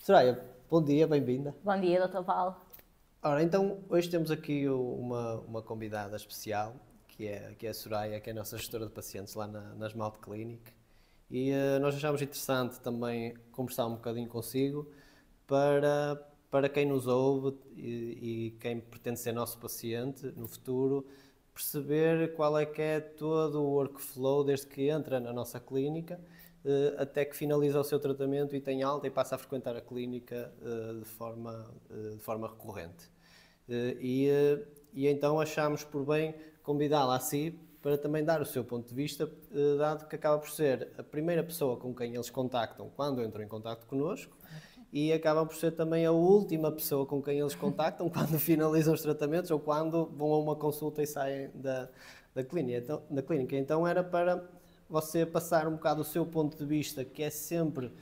Soraya, bom dia, bem-vinda. Bom dia, Dr. Paulo. Ora, então, hoje temos aqui uma convidada especial, que é a Soraya, que é a nossa gestora de pacientes lá na Esmalte Clinic. E nós achámos interessante também conversar um bocadinho consigo para quem nos ouve e quem pretende ser nosso paciente no futuro, perceber qual é que é todo o workflow desde que entra na nossa clínica até que finaliza o seu tratamento e tem alta e passa a frequentar a clínica de forma recorrente. E então achámos por bem convidá-la a si para também dar o seu ponto de vista, dado que acaba por ser a primeira pessoa com quem eles contactam quando entram em contacto connosco e acaba por ser também a última pessoa com quem eles contactam quando finalizam os tratamentos ou quando vão a uma consulta e saem da clínica. Então era para você passar um bocado o seu ponto de vista, que é sempre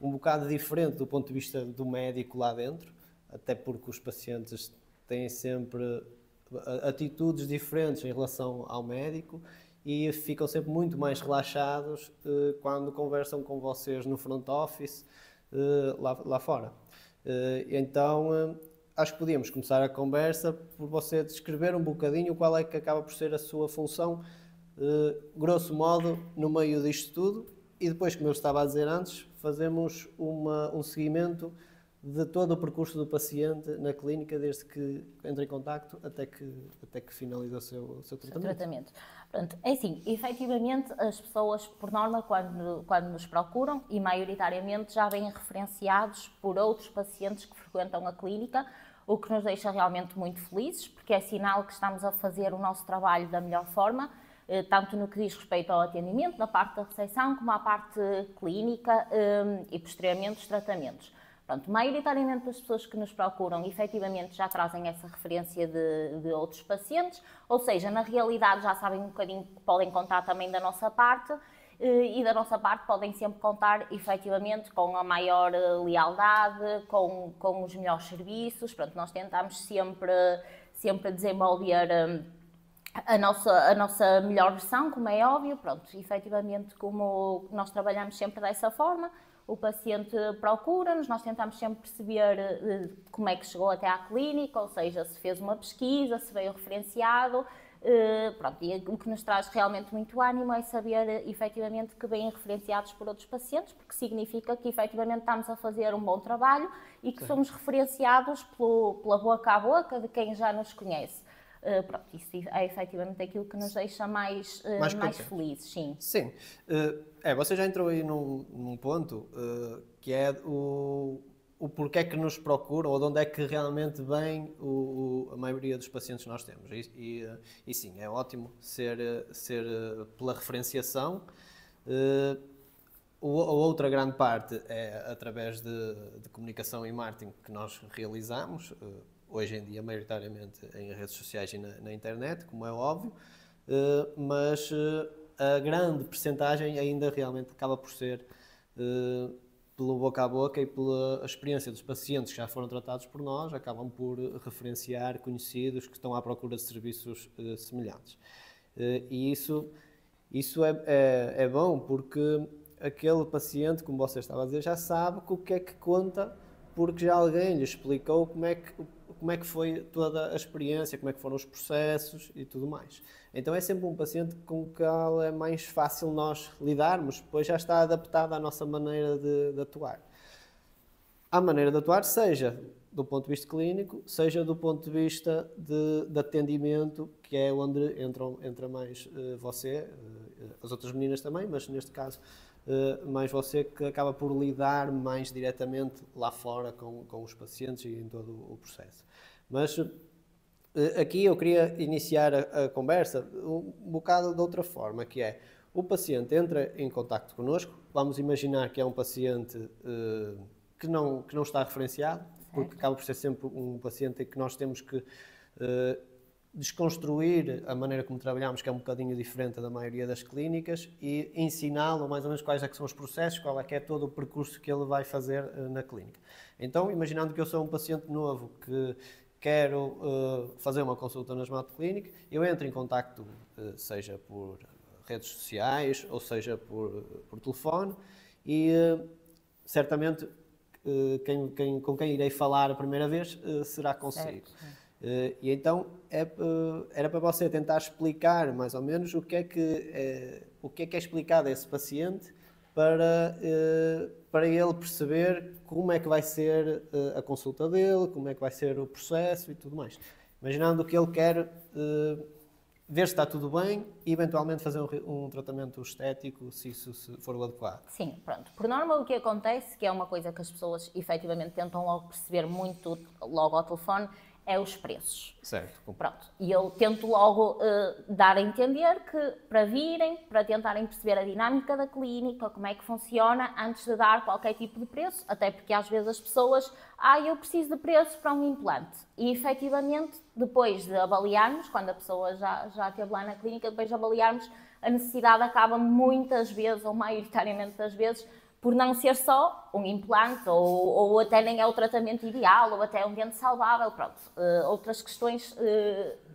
um bocado diferente do ponto de vista do médico lá dentro, até porque os pacientes têm sempre atitudes diferentes em relação ao médico e ficam sempre muito mais relaxados quando conversam com vocês no front office, lá fora. Então, acho que podíamos começar a conversa por você descrever um bocadinho qual é que acaba por ser a sua função, grosso modo, no meio disto tudo, e depois, como eu estava a dizer antes, fazemos um seguimento de todo o percurso do paciente na clínica, desde que entra em contacto até que finaliza o seu tratamento. Pronto, é assim, efetivamente as pessoas, por norma, quando nos procuram, e maioritariamente já vêm referenciados por outros pacientes que frequentam a clínica, o que nos deixa realmente muito felizes, porque é sinal que estamos a fazer o nosso trabalho da melhor forma, tanto no que diz respeito ao atendimento, na parte da recepção, como à parte clínica e posteriormente os tratamentos. Pronto, maioritariamente as pessoas que nos procuram efetivamente já trazem essa referência de outros pacientes, ou seja, na realidade já sabem um bocadinho que podem contar também da nossa parte e da nossa parte podem sempre contar efetivamente com a maior lealdade, com os melhores serviços. Pronto, nós tentamos sempre desenvolver a nossa melhor versão, como é óbvio. Pronto, efetivamente, como nós trabalhamos sempre dessa forma, o paciente procura-nos, nós tentamos sempre perceber como é que chegou até à clínica, ou seja, se fez uma pesquisa, se veio referenciado. Pronto, e o que nos traz realmente muito ânimo é saber efetivamente que vêm referenciados por outros pacientes, porque significa que efetivamente estamos a fazer um bom trabalho e que somos referenciados pela boca a boca de quem já nos conhece. Pronto, isso é efetivamente aquilo que nos deixa mais felizes, sim. Sim. Você já entrou aí num ponto que é o porquê que nos procuram ou de onde é que realmente vem a maioria dos pacientes que nós temos. E sim, é ótimo ser pela referenciação. A outra grande parte é através de comunicação e marketing que nós realizamos, hoje em dia maioritariamente em redes sociais e na internet, como é óbvio, mas a grande percentagem ainda realmente acaba por ser pelo boca a boca e pela experiência dos pacientes que já foram tratados por nós, acabam por referenciar conhecidos que estão à procura de serviços semelhantes. E isso é bom porque aquele paciente, como você estava a dizer, já sabe o que é que conta, porque já alguém lhe explicou como é que foi toda a experiência, como é que foram os processos e tudo mais. Então é sempre um paciente com o qual é mais fácil nós lidarmos, pois já está adaptado à nossa maneira de atuar. À maneira de atuar, seja do ponto de vista clínico, seja do ponto de vista de atendimento, que é onde entra mais você, as outras meninas também, mas neste caso mais você, que acaba por lidar mais diretamente lá fora com os pacientes e em todo o processo. Mas aqui eu queria iniciar a conversa um bocado de outra forma, que é, o paciente entra em contacto connosco, vamos imaginar que é um paciente que não está referenciado, porque acaba por ser sempre um paciente em que nós temos que desconstruir a maneira como trabalhamos, que é um bocadinho diferente da maioria das clínicas, e ensiná-lo mais ou menos quais é que são os processos, qual é que é todo o percurso que ele vai fazer na clínica. Então, imaginando que eu sou um paciente novo que quero fazer uma consulta na Esmalte Clinic, eu entro em contacto, seja por redes sociais ou seja por telefone, e certamente com quem irei falar a primeira vez será consigo. E então era para você tentar explicar mais ou menos o que é explicado a esse paciente para ele perceber como é que vai ser a consulta dele, como é que vai ser o processo e tudo mais. Imaginando que ele quer ver se está tudo bem e eventualmente fazer um tratamento estético, se isso for o adequado. Sim, pronto. Por norma, o que acontece, que é uma coisa que as pessoas efetivamente tentam logo perceber muito logo ao telefone, é os preços. Certo. Pronto. E eu tento logo dar a entender que para virem, para tentarem perceber a dinâmica da clínica, como é que funciona, antes de dar qualquer tipo de preço, até porque às vezes as pessoas, eu preciso de preço para um implante. E efetivamente, depois de avaliarmos, quando a pessoa já esteve lá na clínica, depois de avaliarmos, a necessidade acaba muitas vezes, ou maioritariamente das vezes, por não ser só um implante, ou até nem é o tratamento ideal, ou até um dente saudável, pronto, outras questões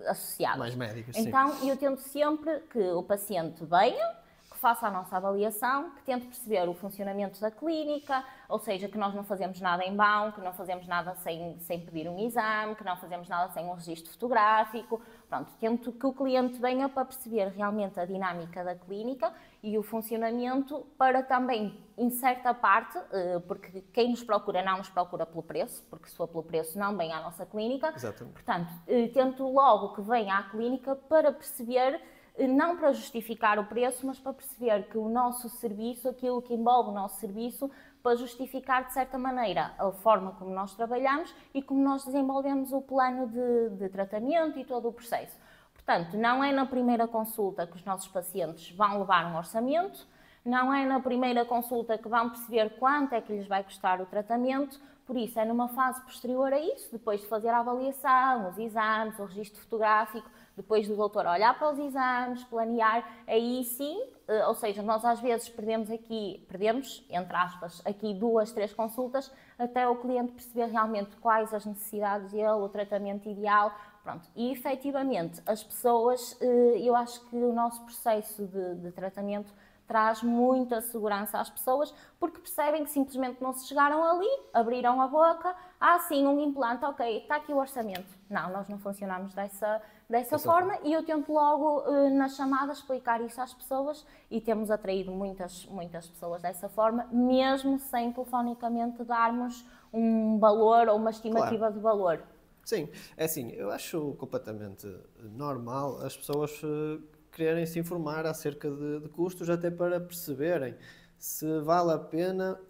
associadas. Mais médicas, então, sim. eu tento sempre que o paciente venha, que faça a nossa avaliação, que tente perceber o funcionamento da clínica, ou seja, que nós não fazemos nada em vão, que não fazemos nada sem pedir um exame, que não fazemos nada sem um registro fotográfico. Pronto, tento que o cliente venha para perceber realmente a dinâmica da clínica e o funcionamento, para também, em certa parte, porque quem nos procura não nos procura pelo preço, porque se for pelo preço não vem à nossa clínica. Exatamente. Portanto, tento logo que venha à clínica para perceber, não para justificar o preço, mas para perceber que o nosso serviço, aquilo que envolve o nosso serviço, para justificar de certa maneira a forma como nós trabalhamos e como nós desenvolvemos o plano de tratamento e todo o processo. Portanto, não é na primeira consulta que os nossos pacientes vão levar um orçamento, não é na primeira consulta que vão perceber quanto é que lhes vai custar o tratamento, por isso é numa fase posterior a isso, depois de fazer a avaliação, os exames, o registro fotográfico, depois do doutor olhar para os exames, planear, aí sim, ou seja, nós às vezes perdemos, entre aspas, aqui 2, 3 consultas, até o cliente perceber realmente quais as necessidades dele, o tratamento ideal, pronto. E efetivamente, as pessoas, eu acho que o nosso processo de tratamento traz muita segurança às pessoas, porque percebem que simplesmente não se chegaram ali, abriram a boca, sim, um implante, ok, está aqui o orçamento. Não, nós não funcionamos dessa forma e eu tento logo na chamada explicar isso às pessoas e temos atraído muitas pessoas dessa forma, mesmo sem telefonicamente darmos um valor ou uma estimativa de valor. Sim, é assim, eu acho completamente normal as pessoas quererem se informar acerca de custos, até para perceberem se vale a pena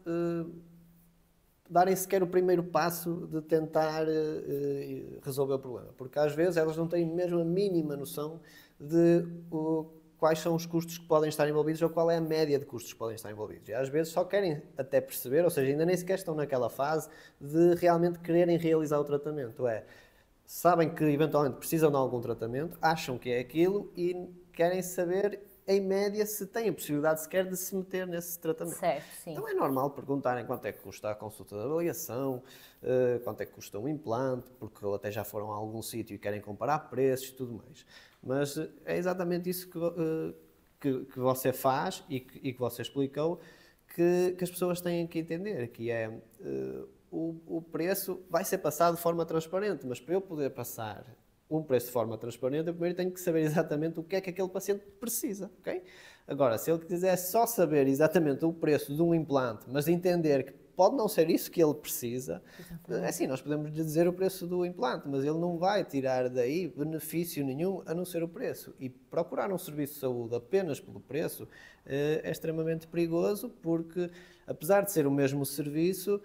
darem sequer o primeiro passo de tentar resolver o problema. Porque às vezes elas não têm mesmo a mínima noção de quais são os custos que podem estar envolvidos ou qual é a média de custos que podem estar envolvidos. E às vezes só querem até perceber, ou seja, ainda nem sequer estão naquela fase de realmente quererem realizar o tratamento. Sabem que eventualmente precisam de algum tratamento, acham que é aquilo e querem saber, em média, se têm a possibilidade sequer de se meter nesse tratamento. Certo, sim. Então é normal perguntarem quanto é que custa a consulta de avaliação, quanto é que custa um implante, porque até já foram a algum sítio e querem comparar preços e tudo mais. Mas é exatamente isso que você faz e que você explicou, que as pessoas têm que entender, que é o preço vai ser passado de forma transparente, mas para eu poder passar um preço de forma transparente, eu primeiro tenho que saber exatamente o que é que aquele paciente precisa, ok? Agora, se ele quiser só saber exatamente o preço de um implante, mas entender que pode não ser isso que ele precisa, é assim, nós podemos lhe dizer o preço do implante, mas ele não vai tirar daí benefício nenhum a não ser o preço. E procurar um serviço de saúde apenas pelo preço é extremamente perigoso, porque apesar de ser o mesmo serviço,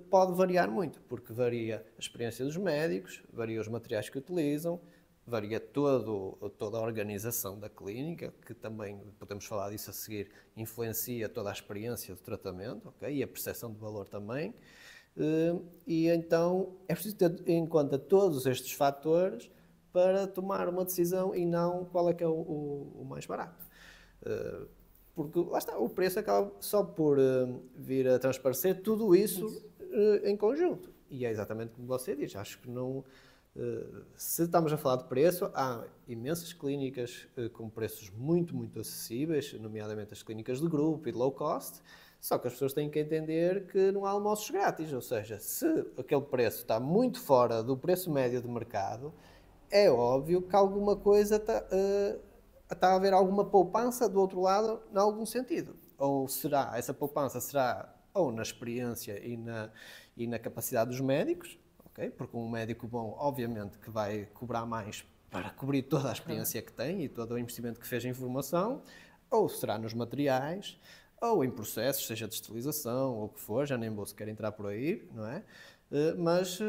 pode variar muito, porque varia a experiência dos médicos, varia os materiais que utilizam, varia toda a organização da clínica, que também, podemos falar disso a seguir, influencia toda a experiência do tratamento, okay? E a percepção de valor também. E então é preciso ter em conta todos estes fatores para tomar uma decisão e não qual é que é o mais barato. Porque lá está, o preço acaba só por vir a transparecer tudo isso em conjunto. E é exatamente como você diz, acho que não... se estamos a falar de preço, há imensas clínicas com preços muito, muito acessíveis, nomeadamente as clínicas de grupo e de low cost. Só que as pessoas têm que entender que não há almoços grátis, ou seja, se aquele preço está muito fora do preço médio de mercado, é óbvio que alguma coisa está a haver alguma poupança do outro lado, em algum sentido. Ou será, essa poupança será ou na experiência e na capacidade dos médicos, okay? Porque um médico bom, obviamente, que vai cobrar mais para cobrir toda a experiência que tem e todo o investimento que fez em formação, ou será nos materiais, ou em processos, seja de esterilização ou o que for, já nem vou sequer entrar por aí, não é? Mas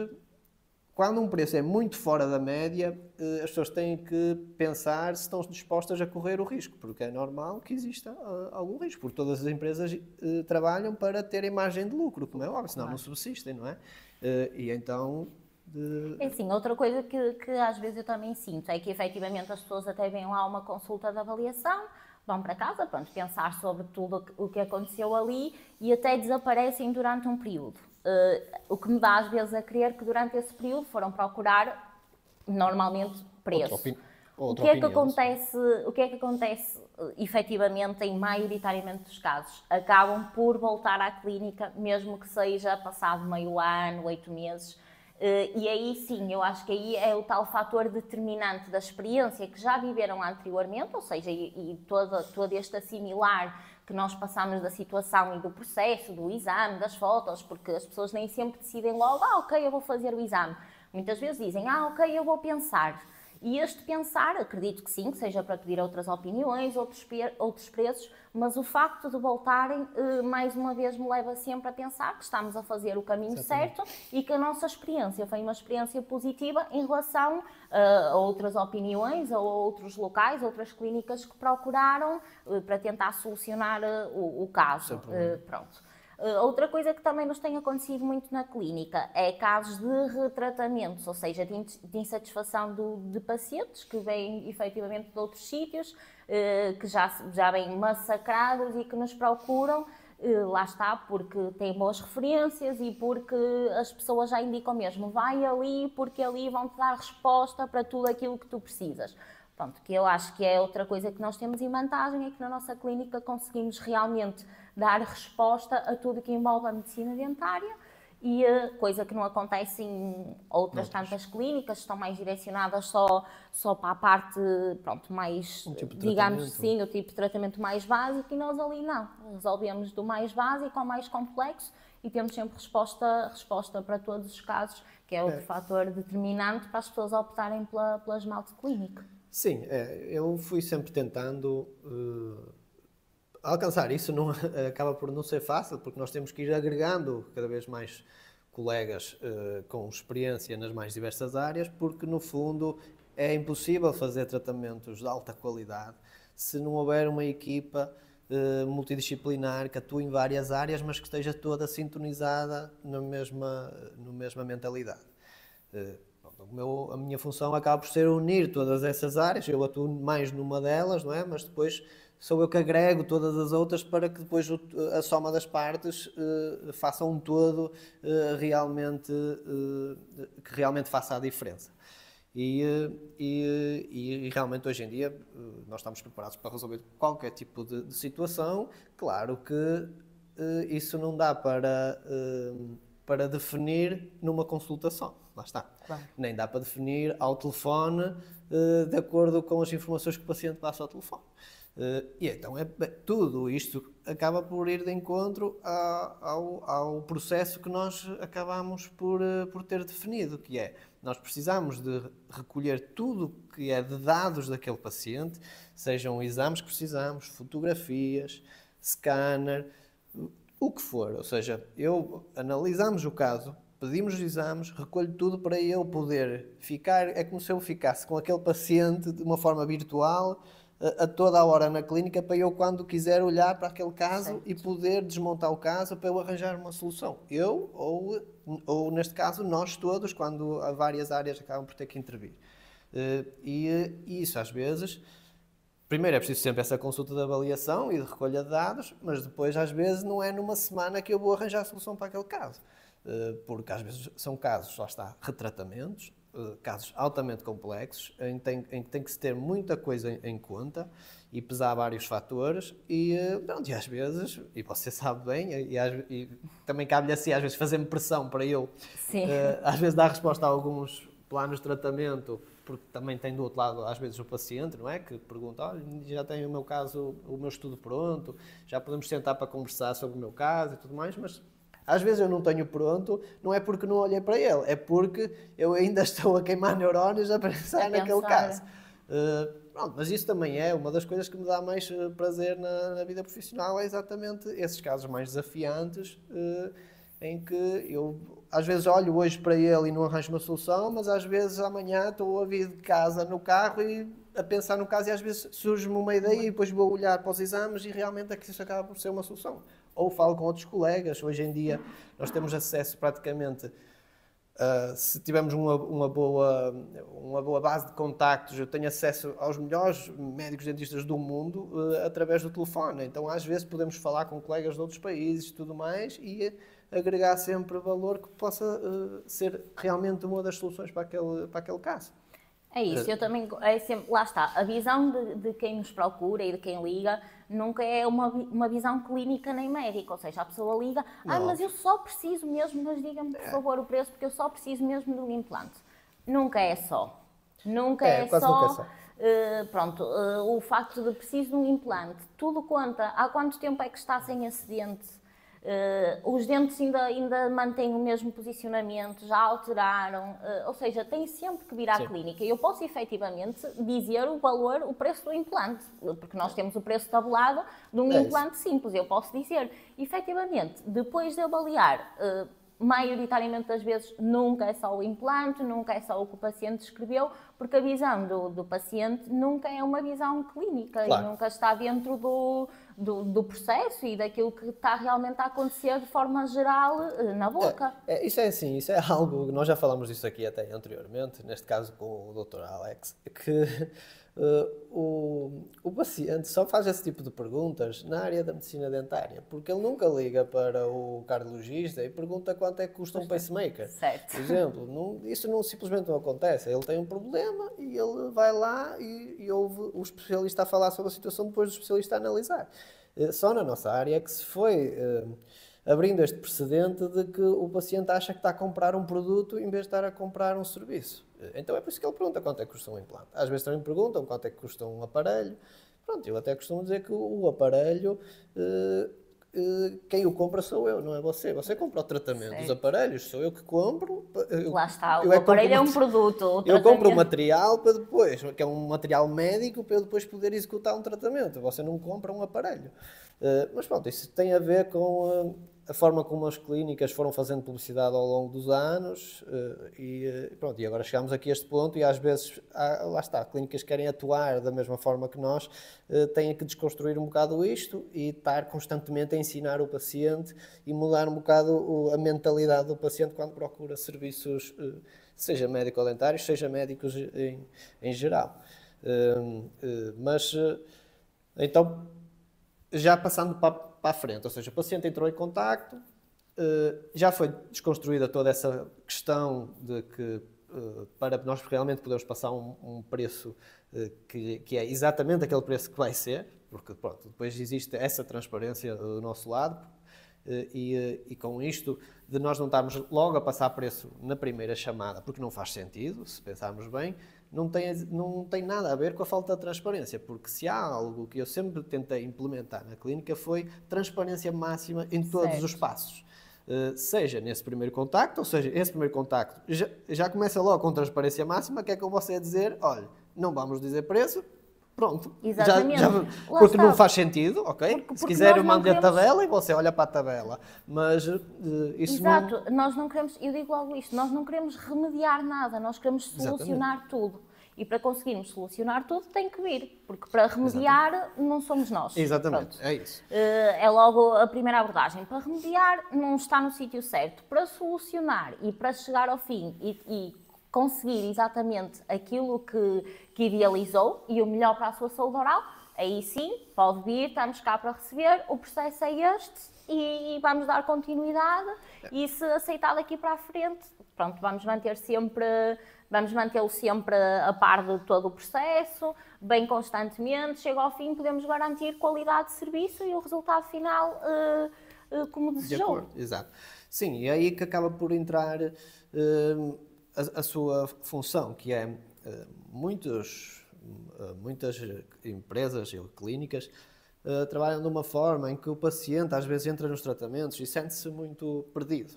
quando um preço é muito fora da média, as pessoas têm que pensar se estão dispostas a correr o risco, porque é normal que exista algum risco, porque todas as empresas trabalham para terem margem de lucro, como é óbvio, senão não subsistem, não é? E então... É assim, outra coisa que às vezes eu também sinto é que efetivamente as pessoas até vêm lá a uma consulta de avaliação, vão para casa, pronto, pensar sobre tudo o que aconteceu ali e até desaparecem durante um período. O que me dá às vezes a crer que durante esse período foram procurar normalmente preço. O que é que acontece efetivamente em maioritariamente dos casos? Acabam por voltar à clínica, mesmo que seja passado meio ano, 8 meses. E aí sim, eu acho que aí é o tal fator determinante da experiência que já viveram anteriormente, ou seja, e todo este assimilar que nós passamos da situação e do processo, do exame, das fotos, porque as pessoas nem sempre decidem logo, ok, eu vou fazer o exame. Muitas vezes dizem, ok, eu vou pensar. E este pensar, acredito que sim, que seja para pedir outras opiniões, outros preços, mas o facto de voltarem, mais uma vez, me leva sempre a pensar que estamos a fazer o caminho certo e que a nossa experiência foi uma experiência positiva em relação a outras opiniões, a outros locais, outras clínicas que procuraram para tentar solucionar o caso. Pronto. Outra coisa que também nos tem acontecido muito na clínica é casos de retratamentos, ou seja, de insatisfação de pacientes que vêm efetivamente de outros sítios, que já vêm massacrados e que nos procuram, lá está, porque têm boas referências e porque as pessoas já indicam mesmo, vai ali porque ali vão-te dar resposta para tudo aquilo que tu precisas. Pronto, que eu acho que é outra coisa que nós temos em vantagem, é que na nossa clínica conseguimos realmente dar resposta a tudo que envolve a medicina dentária e coisa que não acontece em outras tantas clínicas, estão mais direcionadas só para a parte, pronto, mais, digamos assim, o tipo de tratamento mais básico e nós ali não. Resolvemos do mais básico ao mais complexo e temos sempre resposta para todos os casos, que é outro fator determinante para as pessoas optarem pela esmalte clínico. Sim, eu fui sempre tentando alcançar isso. Não, acaba por não ser fácil, porque nós temos que ir agregando cada vez mais colegas com experiência nas mais diversas áreas, porque no fundo é impossível fazer tratamentos de alta qualidade se não houver uma equipa multidisciplinar que atue em várias áreas, mas que esteja toda sintonizada na mesma mentalidade. A minha função acaba por ser unir todas essas áreas, eu atuo mais numa delas, não é? Mas depois sou eu que agrego todas as outras para que depois a soma das partes faça um todo que realmente faça a diferença. E realmente hoje em dia nós estamos preparados para resolver qualquer tipo de situação. Claro que isso não dá para definir numa consultação, lá está. Claro. Nem dá para definir ao telefone de acordo com as informações que o paciente passa ao telefone. E então tudo isto acaba por ir de encontro ao processo que nós acabamos por ter definido, que é, nós precisamos de recolher tudo que é de dados daquele paciente, sejam exames que precisamos, fotografias, scanner, o que for. Ou seja, analisamos o caso, pedimos os exames, recolho tudo para eu poder ficar, é como se eu ficasse com aquele paciente de uma forma virtual, a toda a hora na clínica, para eu, quando quiser, olhar para aquele caso e poder desmontar o caso para eu arranjar uma solução. Eu, ou neste caso, nós todos, quando há várias áreas acabam por ter que intervir. E isso, às vezes, primeiro é preciso sempre essa consulta de avaliação e de recolha de dados, mas depois, às vezes, não é numa semana que eu vou arranjar a solução para aquele caso. Porque, às vezes, são casos, lá está, retratamentos, casos altamente complexos, em que tem que se ter muita coisa em conta e pesar vários fatores e, pronto, e às vezes, e você sabe bem, e também cabe-lhe assim às vezes fazer-me pressão para eu, às vezes dar resposta a alguns planos de tratamento, porque também tem do outro lado às vezes o paciente, não é? Que pergunta, olha, já tenho o meu caso, o meu estudo pronto, já podemos sentar para conversar sobre o meu caso e tudo mais, mas às vezes eu não tenho pronto, não é porque não olhei para ele, é porque eu ainda estou a queimar neurónios a pensar naquele caso. Pronto, mas isso também é uma das coisas que me dá mais prazer na vida profissional, é exatamente esses casos mais desafiantes, em que eu às vezes olho hoje para ele e não arranjo uma solução, mas às vezes amanhã estou a vir de casa no carro e a pensar no caso e às vezes surge-me uma ideia e depois vou olhar para os exames e realmente é que isso acaba por ser uma solução. Ou falo com outros colegas, hoje em dia nós temos acesso praticamente, se tivermos uma boa base de contactos, eu tenho acesso aos melhores médicos dentistas do mundo através do telefone, então às vezes podemos falar com colegas de outros países e tudo mais e agregar sempre valor que possa ser realmente uma das soluções para aquele caso. É isso, eu também, sempre, lá está, a visão de quem nos procura e de quem liga nunca é uma visão clínica nem médica, ou seja, a pessoa liga, mas eu só preciso mesmo, mas diga-me por favor o preço, porque eu só preciso mesmo de um implante. Nunca é só. Nunca é só. Pronto, o facto de preciso de um implante, tudo conta. Há quanto tempo é que está sem esse dente? Os dentes ainda mantêm o mesmo posicionamento, já alteraram, ou seja, tem sempre que vir à clínica. Eu posso efetivamente dizer o valor, o preço do implante, porque nós temos o preço tabulado de um implante simples. Eu posso dizer, efetivamente, depois de avaliar, maioritariamente das vezes nunca é só o implante, nunca é só o que o paciente escreveu, porque a visão do paciente nunca é uma visão clínica e nunca está dentro do processo e daquilo que está realmente a acontecer de forma geral na boca. Isso é assim, isso é algo, nós já falamos disso aqui até anteriormente, neste caso com o Dr. Alex, que o paciente só faz esse tipo de perguntas na área da medicina dentária, porque ele nunca liga para o cardiologista e pergunta quanto é que custa um pacemaker. Certo. Por exemplo, isso simplesmente não acontece. Ele tem um problema e ele vai lá e ouve o especialista a falar sobre a situação depois do especialista a analisar. Só na nossa área é que se foi abrindo este precedente de que o paciente acha que está a comprar um produto em vez de estar a comprar um serviço. Então é por isso que ele pergunta quanto é que custa um implante. Às vezes também perguntam quanto é que custa um aparelho. Pronto, eu até costumo dizer que o aparelho, quem o compra sou eu, não é você. Você compra o tratamento. Certo. Os aparelhos sou eu que compro. Lá está, o aparelho é um produto. Eu compro o material para depois, que é um material médico, para eu depois poder executar um tratamento. Você não compra um aparelho. Mas pronto, isso tem a ver com a forma como as clínicas foram fazendo publicidade ao longo dos anos e agora chegamos aqui a este ponto e às vezes, lá está, clínicas que querem atuar da mesma forma que nós, têm que desconstruir um bocado isto e estar constantemente a ensinar o paciente e mudar um bocado a mentalidade do paciente quando procura serviços, seja médico-dentários, seja médicos em geral. Então, já passando para a frente, ou seja, o paciente entrou em contacto, já foi desconstruída toda essa questão de que para nós realmente podermos passar um preço que é exatamente aquele preço que vai ser, porque pronto, depois existe essa transparência do nosso lado e com isto de nós não estarmos logo a passar preço na primeira chamada, porque não faz sentido, se pensarmos bem, não tem nada a ver com a falta de transparência, porque se há algo que eu sempre tentei implementar na clínica foi transparência máxima em todos os passos. Seja nesse primeiro contacto, ou seja, esse primeiro contacto já começa logo com transparência máxima, que é com você dizer, olha, não vamos dizer preço, pronto. Exatamente. Porque não faz sentido, ok? Se quiser eu mando a tabela e você olha para a tabela, mas isso Exato, nós não queremos, eu digo logo isto, nós não queremos remediar nada, nós queremos solucionar tudo. E para conseguirmos solucionar tudo tem que vir, porque para remediar não somos nós. Exatamente, pronto. É isso. É logo a primeira abordagem. Para remediar não está no sítio certo. Para solucionar e para chegar ao fim e conseguir exatamente aquilo que idealizou e o melhor para a sua saúde oral, aí sim, pode vir, estamos cá para receber, o processo é este e vamos dar continuidade e se aceitar daqui para a frente, pronto, vamos manter sempre vamos mantê-lo sempre a par de todo o processo, bem constantemente, chega ao fim, podemos garantir qualidade de serviço e o resultado final como desejou. De acordo, exato. Sim, e é aí que acaba por entrar a sua função, que é muitas empresas e clínicas trabalham de uma forma em que o paciente às vezes entra nos tratamentos e sente-se muito perdido.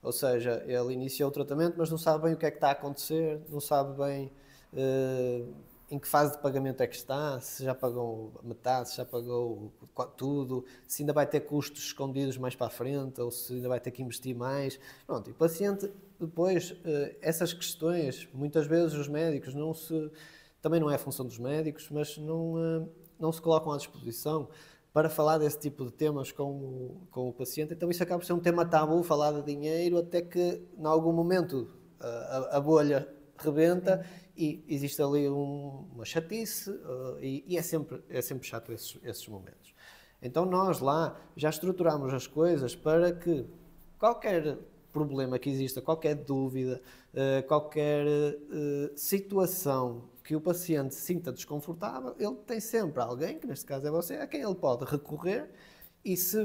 Ou seja, ele iniciou o tratamento, mas não sabe bem o que é que está a acontecer, não sabe bem em que fase de pagamento é que está, se já pagou metade, se já pagou tudo, se ainda vai ter custos escondidos mais para a frente ou se ainda vai ter que investir mais. Pronto, e o paciente, depois, essas questões, muitas vezes os médicos também não é a função dos médicos, mas não se colocam à disposição para falar desse tipo de temas com o paciente. Então isso acaba por ser um tema tabu, falar de dinheiro, até que, em algum momento, a bolha rebenta e existe ali uma chatice e é sempre chato esses momentos. Então nós lá já estruturamos as coisas para que qualquer problema que exista, qualquer dúvida, qualquer situação que o paciente se sinta desconfortável, ele tem sempre alguém, que neste caso é você, a quem ele pode recorrer e se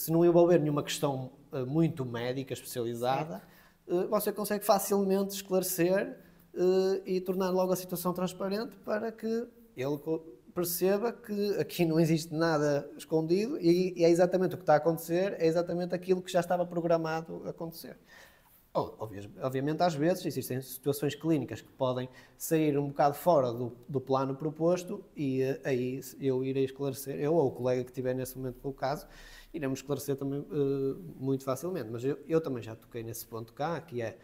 não envolver nenhuma questão muito médica, especializada, você consegue facilmente esclarecer e tornar logo a situação transparente para que ele perceba que aqui não existe nada escondido e é exatamente o que está a acontecer, é exatamente aquilo que já estava programado a acontecer. Obviamente, às vezes, existem situações clínicas que podem sair um bocado fora do plano proposto e aí eu irei esclarecer, eu ou o colega que estiver nesse momento com o caso, iremos esclarecer também muito facilmente. Mas eu também já toquei nesse ponto cá, que é,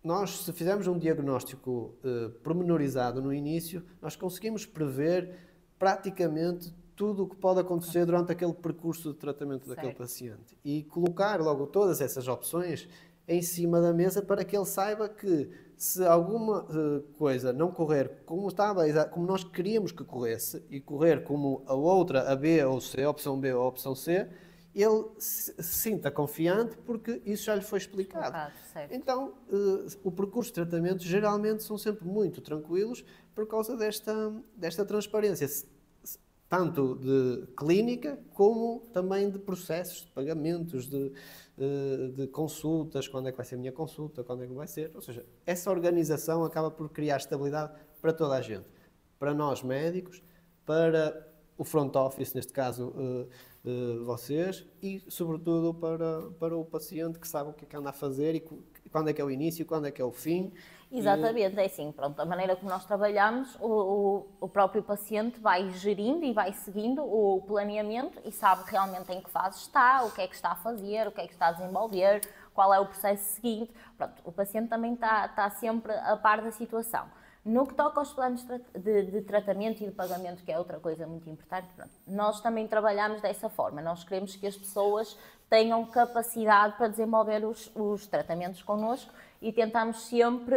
nós, se fizermos um diagnóstico pormenorizado no início, nós conseguimos prever praticamente tudo o que pode acontecer durante aquele percurso de tratamento daquele paciente e colocar logo todas essas opções em cima da mesa para que ele saiba que se alguma coisa não correr como nós queríamos que corresse e correr como a outra, a B ou C, a opção B ou a opção C, ele se sinta confiante porque isso já lhe foi explicado. Então, o percurso de tratamento geralmente são sempre muito tranquilos por causa desta transparência, tanto de clínica como também de processos, de pagamentos, de consultas, quando é que vai ser a minha consulta, quando é que vai ser. Ou seja, essa organização acaba por criar estabilidade para toda a gente. Para nós médicos, para o front office, neste caso vocês, e sobretudo para o paciente que sabe o que é que anda a fazer e quando é que é o início, quando é que é o fim. Exatamente, é assim, pronto, a maneira como nós trabalhamos, o próprio paciente vai gerindo e vai seguindo o planeamento e sabe realmente em que fase está, o que é que está a fazer, o que é que está a desenvolver, qual é o processo seguinte. Pronto, o paciente também está sempre a par da situação. No que toca aos planos de tratamento e de pagamento, que é outra coisa muito importante, pronto, nós também trabalhamos dessa forma. Nós queremos que as pessoas tenham capacidade para desenvolver os tratamentos connosco e tentamos sempre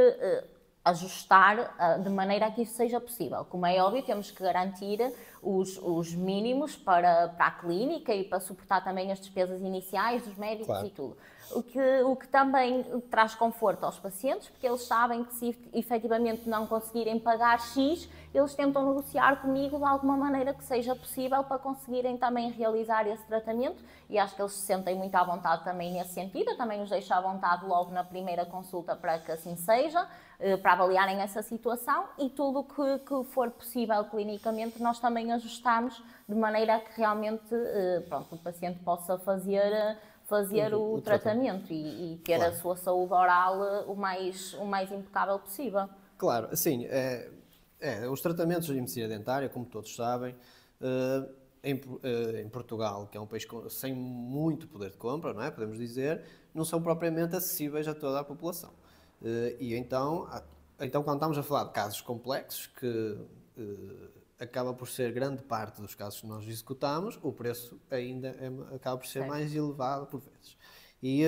ajustar de maneira a que isso seja possível. Como é óbvio, temos que garantir os mínimos para a clínica e para suportar também as despesas iniciais dos médicos, claro, e tudo. O que também traz conforto aos pacientes, porque eles sabem que se efetivamente não conseguirem pagar X, eles tentam negociar comigo de alguma maneira que seja possível para conseguirem também realizar esse tratamento e acho que eles se sentem muito à vontade também nesse sentido. Eu também os deixo à vontade logo na primeira consulta para que assim seja, para avaliarem essa situação e tudo que for possível clinicamente nós também ajustamos de maneira a que realmente o paciente possa fazer o tratamento e ter, claro, a sua saúde oral o mais impecável possível. Claro, assim, os tratamentos de medicina dentária, como todos sabem, em Portugal, que é um país sem muito poder de compra, não é? Podemos dizer, não são propriamente acessíveis a toda a população. E então, quando estamos a falar de casos complexos, que acaba por ser grande parte dos casos que nós executamos, o preço ainda acaba por ser, certo, mais elevado por vezes. E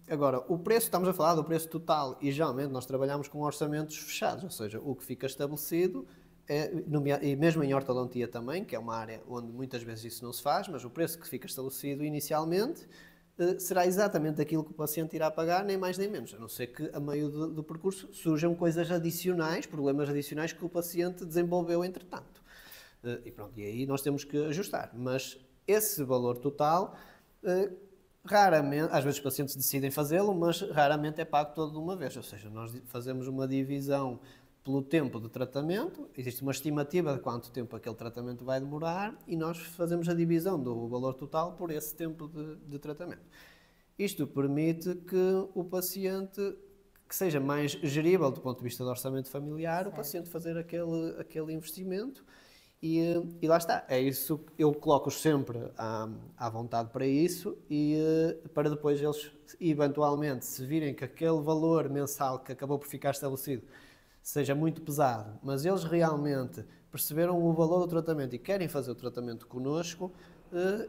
agora, estamos a falar do preço total e geralmente nós trabalhamos com orçamentos fechados, ou seja, o que fica estabelecido, e mesmo em ortodontia também, que é uma área onde muitas vezes isso não se faz, mas o preço que fica estabelecido inicialmente será exatamente aquilo que o paciente irá pagar, nem mais nem menos, a não ser que a meio do percurso surjam coisas adicionais, problemas adicionais que o paciente desenvolveu entretanto. E pronto, e aí nós temos que ajustar, mas esse valor total, raramente, às vezes os pacientes decidem fazê-lo, mas raramente é pago todo de uma vez, ou seja, nós fazemos uma divisão pelo tempo de tratamento, existe uma estimativa de quanto tempo aquele tratamento vai demorar e nós fazemos a divisão do valor total por esse tempo de tratamento. Isto permite que o paciente, que seja mais gerível do ponto de vista do orçamento familiar, certo, o paciente fazer aquele investimento e lá está. É isso, eu coloco-os sempre à vontade para isso e para depois eles, eventualmente, se virem que aquele valor mensal que acabou por ficar estabelecido seja muito pesado, mas eles realmente perceberam o valor do tratamento e querem fazer o tratamento connosco,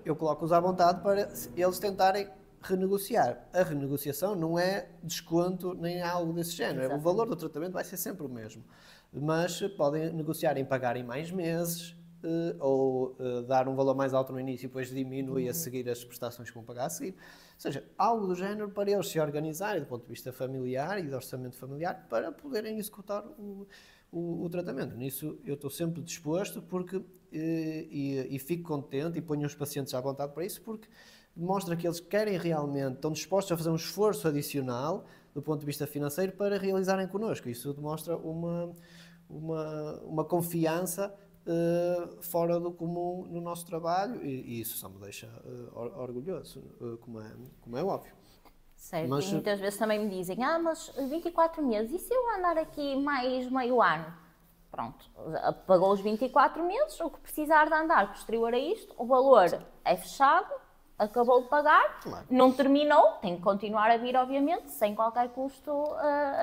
eu coloco-os à vontade para eles tentarem renegociar. A renegociação não é desconto nem algo desse género. Exatamente. O valor do tratamento vai ser sempre o mesmo. Mas podem negociar em pagarem mais meses ou dar um valor mais alto no início e depois diminui a seguir as prestações que vão pagar a seguir. Ou seja, algo do género para eles se organizarem do ponto de vista familiar e de orçamento familiar para poderem executar o tratamento. Nisso eu estou sempre disposto porque, e fico contente e ponho os pacientes à vontade para isso porque demonstra que eles querem realmente, estão dispostos a fazer um esforço adicional do ponto de vista financeiro para realizarem connosco. Isso demonstra uma confiança fora do comum no nosso trabalho e isso só me deixa orgulhoso, como é óbvio. Certo, mas, e muitas vezes também me dizem, mas 24 meses, e se eu andar aqui mais meio ano? Pronto, pagou os 24 meses, o que precisar de andar posterior a isto, o valor é fechado, acabou de pagar, claro, não terminou, tem que continuar a vir, obviamente, sem qualquer custo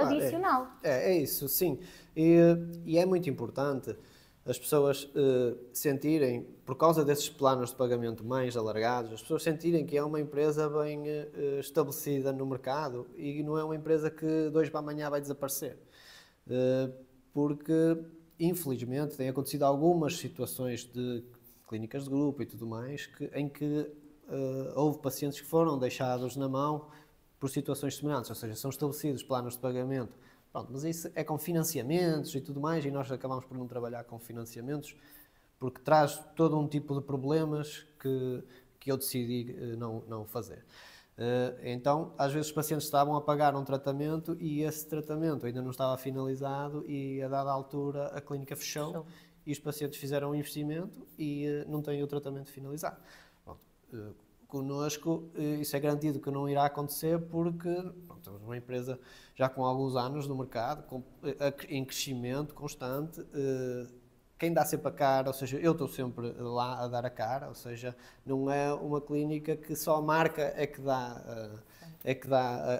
adicional. É isso, sim. E é muito importante as pessoas sentirem, por causa desses planos de pagamento mais alargados, as pessoas sentirem que é uma empresa bem estabelecida no mercado e não é uma empresa que de hoje para amanhã vai desaparecer. Porque, infelizmente, têm acontecido algumas situações de clínicas de grupo e tudo mais em que houve pacientes que foram deixados na mão por situações semelhantes, ou seja, são estabelecidos planos de pagamento. Pronto, mas isso é com financiamentos e tudo mais, e nós acabamos por não trabalhar com financiamentos, porque traz todo um tipo de problemas que eu decidi não fazer. Então, às vezes os pacientes estavam a pagar um tratamento e esse tratamento ainda não estava finalizado e a dada altura a clínica fechou. E os pacientes fizeram um investimento e não têm o tratamento finalizado. Pronto, connosco isso é garantido que não irá acontecer porque temos uma empresa já com alguns anos no mercado, em crescimento constante, quem dá sempre a cara, ou seja, eu estou sempre lá a dar a cara, ou seja, não é uma clínica que só a marca é que dá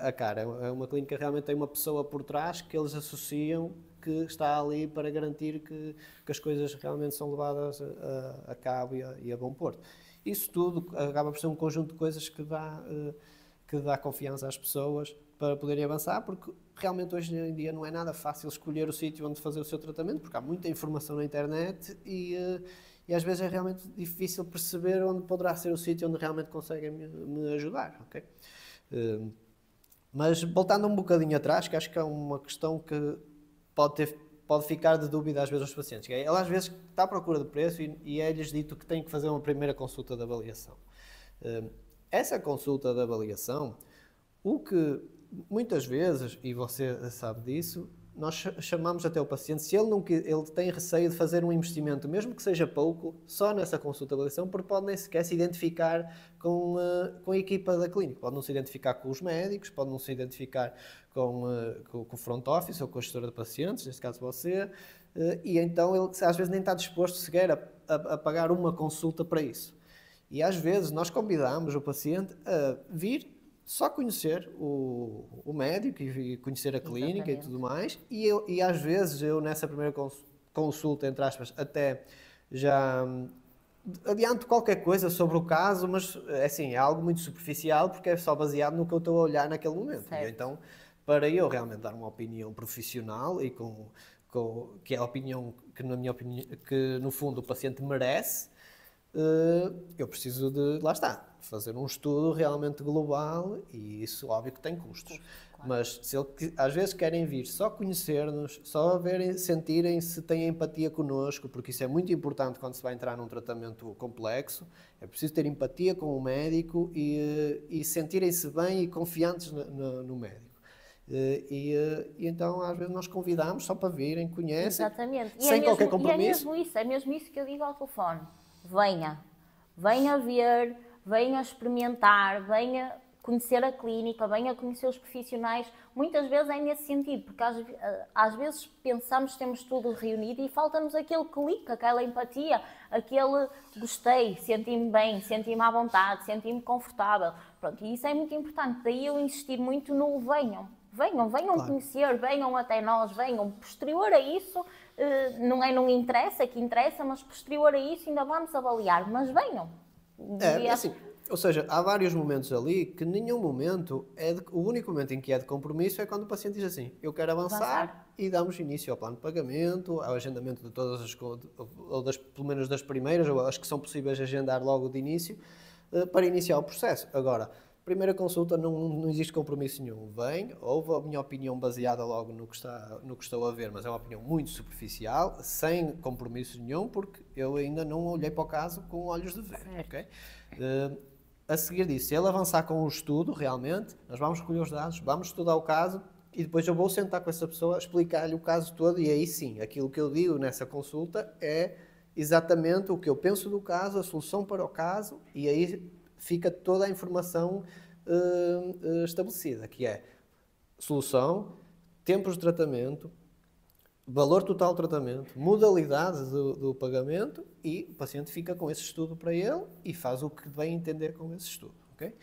a cara, é uma clínica que realmente tem uma pessoa por trás que eles associam que está ali para garantir que as coisas realmente são levadas a cabo e a bom porto. Isso tudo acaba por ser um conjunto de coisas que dá confiança às pessoas para poderem avançar, porque realmente hoje em dia não é nada fácil escolher o sítio onde fazer o seu tratamento, porque há muita informação na internet e às vezes é realmente difícil perceber onde poderá ser o sítio onde realmente conseguem me ajudar, ok? Mas voltando um bocadinho atrás, que acho que é uma questão que pode ficar de dúvida às vezes aos pacientes. Ela às vezes está à procura de preço e é-lhes dito que tem que fazer uma primeira consulta de avaliação. Essa consulta de avaliação, o que muitas vezes, e você sabe disso, nós chamamos até o paciente, se ele tem receio de fazer um investimento, mesmo que seja pouco, só nessa consulta de avaliação, porque pode nem sequer se identificar com a equipa da clínica. Pode não se identificar com os médicos, pode não se identificar com o front office ou com a gestora de pacientes, neste caso você, e então ele às vezes nem está disposto sequer a pagar uma consulta para isso. E às vezes nós convidamos o paciente a vir só conhecer o médico e conhecer a clínica. Exatamente. E tudo mais, e às vezes eu nessa primeira consulta, entre aspas, até já adianto qualquer coisa sobre o caso, mas assim, é algo muito superficial porque é só baseado no que eu estou a olhar naquele momento. E então, para eu realmente dar uma opinião profissional e que é a opinião que, na minha opinião, que no fundo o paciente merece, eu preciso de, lá está, fazer um estudo realmente global e isso, óbvio, que tem custos. Mas se ele, às vezes querem vir só conhecer-nos, só verem, sentirem se têm empatia connosco, porque isso é muito importante quando se vai entrar num tratamento complexo, é preciso ter empatia com o médico e sentirem-se bem e confiantes no médico. E então às vezes nós convidamos só para virem, conhecem, Exatamente. sem qualquer compromisso. É mesmo isso que eu digo ao telefone. Venha ver, venha experimentar, venha conhecer a clínica, venha conhecer os profissionais. Muitas vezes é nesse sentido, porque às vezes pensamos que temos tudo reunido e falta-nos aquele clique, aquela empatia, aquele gostei, senti-me bem, senti-me à vontade, senti-me confortável. Pronto, e isso é muito importante. Daí eu insistir muito no venham. Venham claro. Conhecer, venham até nós, venham. Posterior a isso, não interessa, que interessa, mas posterior a isso ainda vamos avaliar. Mas venham. Assim, ou seja, há vários momentos ali que nenhum momento o único momento em que é de compromisso é quando o paciente diz assim, eu quero avançar. E damos início ao plano de pagamento, ao agendamento de todas as ou pelo menos das primeiras, ou as que são possíveis agendar logo de início, para iniciar o processo. Agora, primeira consulta não existe compromisso nenhum. Houve a minha opinião baseada logo no que estou a ver, mas é uma opinião muito superficial, sem compromisso nenhum, porque eu ainda não olhei para o caso com olhos de ver. Okay? A seguir disso, se ele avançar com o estudo, realmente, nós vamos recolher os dados, vamos estudar o caso e depois eu vou sentar com essa pessoa, explicar-lhe o caso todo e aí sim, aquilo que eu digo nessa consulta é exatamente o que eu penso do caso, a solução para o caso e aí fica toda a informação estabelecida, que é solução, tempos de tratamento, valor total do tratamento, modalidade do pagamento e o paciente fica com esse estudo para ele e faz o que bem entender com esse estudo. Okay?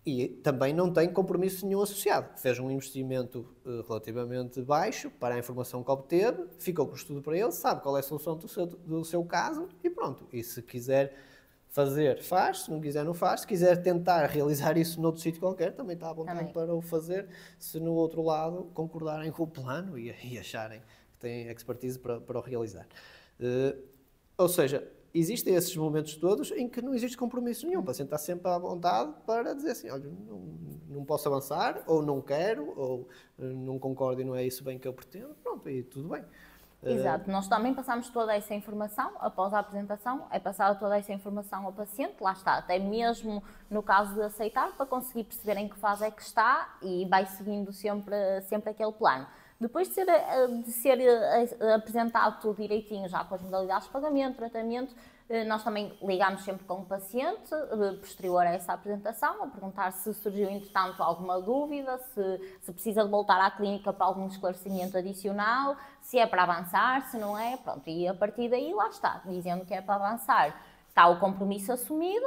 E também não tem compromisso nenhum associado. Fez um investimento relativamente baixo para a informação que obteve, ficou com o estudo para ele, sabe qual é a solução do seu caso e pronto. E se quiser fazer, faz. Se não quiser, não faz. Se quiser tentar realizar isso noutro sítio qualquer, também está à vontade para o fazer. Se no outro lado concordarem com o plano e acharem que têm expertise para o realizar. Ou seja, existem esses momentos todos em que não existe compromisso nenhum. O paciente está sempre à vontade para dizer assim, olha, não posso avançar, ou não quero, ou não concordo e não é isso bem que eu pretendo. Pronto, e tudo bem. Exato, nós também passamos toda essa informação, após a apresentação, é passada toda essa informação ao paciente, lá está, até mesmo no caso de aceitar, para conseguir perceber em que fase é que está e vai seguindo sempre aquele plano. Depois de ser apresentado tudo direitinho, já com as modalidades de pagamento, tratamento, nós também ligamos sempre com o paciente, posterior a essa apresentação, a perguntar se surgiu, entretanto, alguma dúvida, se precisa de voltar à clínica para algum esclarecimento adicional, se é para avançar, se não é, pronto. E a partir daí, lá está, dizendo que é para avançar. Está o compromisso assumido,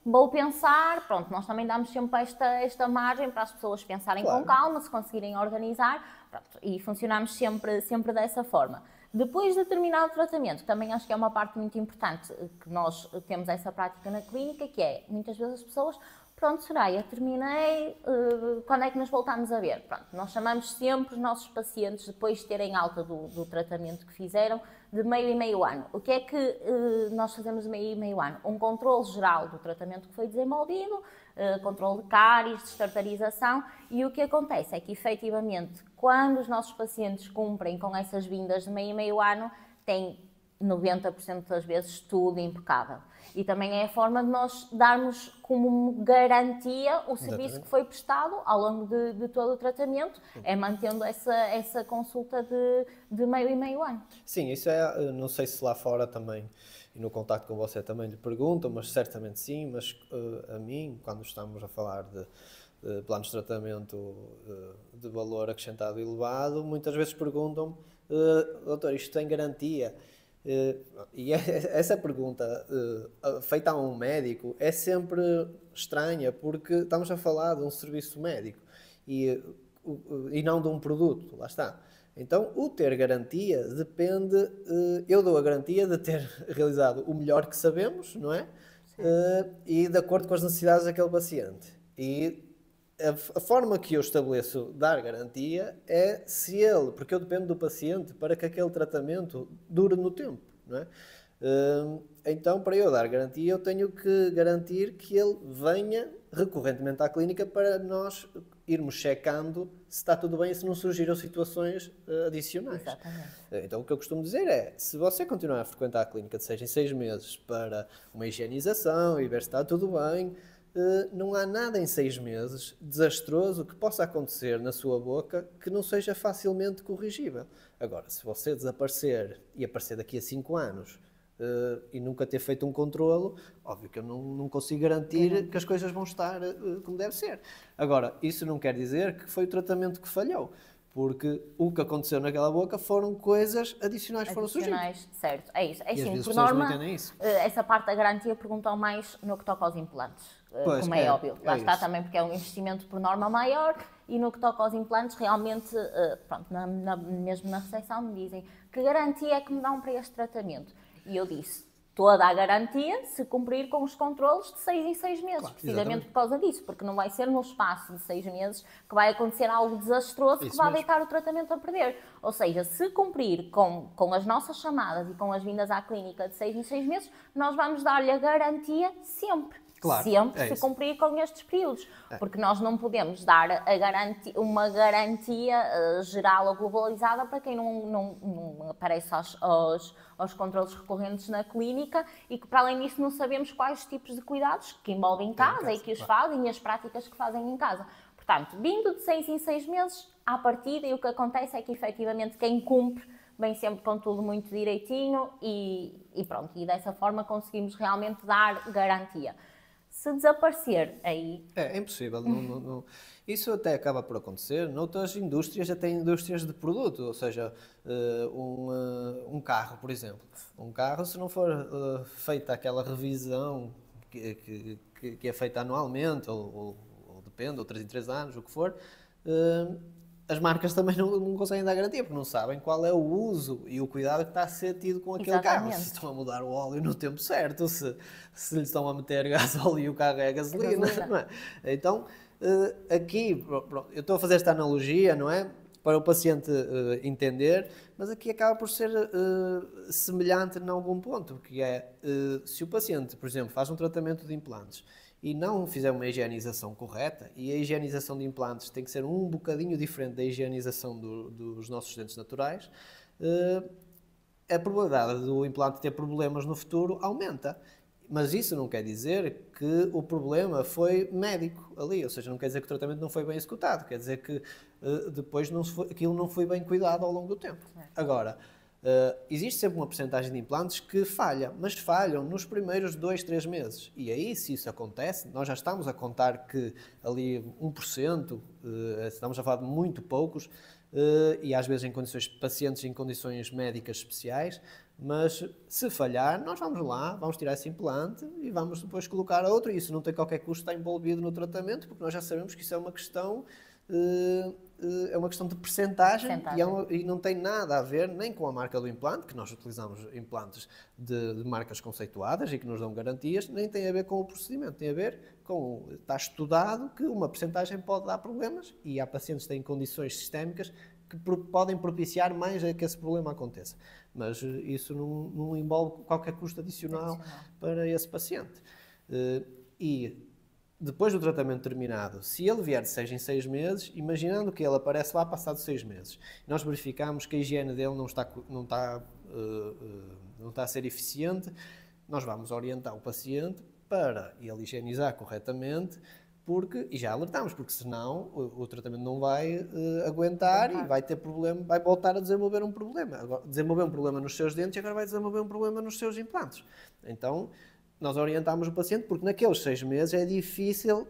vou pensar, pronto, nós também damos sempre esta margem para as pessoas pensarem com calma, se conseguirem organizar, pronto, e funcionamos sempre dessa forma. Depois de terminar o tratamento, também acho que é uma parte muito importante, que nós temos essa prática na clínica, que é, muitas vezes as pessoas, pronto, Soraya, terminei, quando é que nos voltamos a ver? Pronto, nós chamamos sempre os nossos pacientes, depois de terem alta do tratamento que fizeram, de meio e meio ano. O que é que nós fazemos de meio e meio ano? Um controle geral do tratamento que foi desenvolvido, controle de cáries, destartarização, e o que acontece é que, efetivamente, quando os nossos pacientes cumprem com essas vindas de meio e meio ano, têm 90% das vezes tudo impecável. E também é a forma de nós darmos como garantia o serviço que foi prestado ao longo de todo o tratamento, é mantendo essa consulta de meio e meio ano. Sim, isso é, não sei se lá fora também, e no contacto com você também lhe perguntam, mas certamente sim, mas a mim, quando estamos a falar de planos de tratamento de valor acrescentado elevado, muitas vezes perguntam, doutor, isto tem garantia? E essa pergunta feita a um médico é sempre estranha, porque estamos a falar de um serviço médico e não de um produto, lá está. Então, o ter garantia depende, eu dou a garantia de ter realizado o melhor que sabemos, não é? E de acordo com as necessidades daquele paciente. E a forma que eu estabeleço dar garantia é se ele, porque eu dependo do paciente para que aquele tratamento dure no tempo, não é? Então, para eu dar garantia, eu tenho que garantir que ele venha recorrentemente à clínica para nós irmos checando se está tudo bem e se não surgiram situações adicionais. Exatamente. Então, o que eu costumo dizer é, se você continuar a frequentar a clínica de 6 em 6 meses para uma higienização e ver se está tudo bem, não há nada em 6 meses desastroso que possa acontecer na sua boca que não seja facilmente corrigível. Agora, se você desaparecer e aparecer daqui a 5 anos e nunca ter feito um controlo, óbvio que eu não consigo garantir que as coisas vão estar como deve ser. Agora, isso não quer dizer que foi o tratamento que falhou. Porque o que aconteceu naquela boca foram coisas adicionais que foram surgidas. Certo, é isso. É E às sim, vezes por as pessoas não norma, entendem isso. essa parte da garantia perguntam mais no que toca aos implantes, Pois, como é óbvio. Lá está isso. também porque é um investimento por norma maior e no que toca aos implantes, realmente, pronto, mesmo na recepção me dizem que garantia é que me dão para este tratamento. E eu disse, toda a garantia se cumprir com os controlos de 6 em 6 meses, Claro, precisamente exatamente. por causa disso, porque não vai ser no espaço de 6 meses que vai acontecer algo desastroso que Isso vai mesmo. deitar o tratamento a perder. Ou seja, se cumprir com as nossas chamadas e com as vindas à clínica de 6 em 6 meses, nós vamos dar-lhe a garantia sempre. Claro, Sempre é se isso. cumprir com estes períodos. Porque nós não podemos dar uma garantia geral ou globalizada para quem não aparece aos controlos recorrentes na clínica e que, para além disso, não sabemos quais os tipos de cuidados que envolvem em casa e que os fazem e as práticas que fazem em casa. Portanto, vindo de 6 em 6 meses, à partida, e o que acontece é que, efetivamente, quem cumpre vem sempre com tudo muito direitinho e pronto. E dessa forma conseguimos realmente dar garantia. Se desaparecer, aí... É impossível. Isso até acaba por acontecer noutras indústrias, até indústrias de produto, ou seja, um carro, por exemplo. Um carro, se não for feita aquela revisão que é feita anualmente, ou depende, ou 3 em 3 anos, o que for, as marcas também não conseguem dar garantia, porque não sabem qual é o uso e o cuidado que está a ser tido com aquele carro. Se estão a mudar o óleo no tempo certo, se lhe estão a meter gasóleo e o carro é gasolina. Não é? Então, aqui, eu estou a fazer esta analogia, não é? Para o paciente entender, mas aqui acaba por ser semelhante em algum ponto, que é, se o paciente, por exemplo, faz um tratamento de implantes e não fizer uma higienização correta, e a higienização de implantes tem que ser um bocadinho diferente da higienização dos nossos dentes naturais, a probabilidade do implante ter problemas no futuro aumenta. Mas isso não quer dizer que o problema foi médico ali, ou seja, não quer dizer que o tratamento não foi bem executado, quer dizer que depois aquilo não foi bem cuidado ao longo do tempo. Agora, existe sempre uma porcentagem de implantes que falha, mas falham nos primeiros 2, 3 meses. E aí, se isso acontece, nós já estamos a contar que ali 1%, estamos a falar de muito poucos, e às vezes em pacientes em condições médicas especiais, mas se falhar, nós vamos lá, vamos tirar esse implante e vamos depois colocar outro. Isso não tem qualquer custo, está envolvido no tratamento, porque nós já sabemos que isso é uma questão de percentagem. E não tem nada a ver nem com a marca do implante, que nós utilizamos implantes de marcas conceituadas e que nos dão garantias, nem tem a ver com o procedimento, tem a ver com, está estudado que uma percentagem pode dar problemas e há pacientes que têm condições sistémicas que podem propiciar mais a que esse problema aconteça. Mas isso não envolve qualquer custo adicional para esse paciente. E depois do tratamento terminado, se ele vier de 6 em 6 meses, imaginando que ele aparece lá passado 6 meses, nós verificamos que a higiene dele não está a ser eficiente, nós vamos orientar o paciente para ele higienizar corretamente, e já alertamos, porque senão o tratamento não vai aguentar e vai ter problema, vai voltar a desenvolver um problema. Agora, desenvolver um problema nos seus dentes e agora vai desenvolver um problema nos seus implantes. Então, nós orientamos o paciente porque naqueles 6 meses é difícil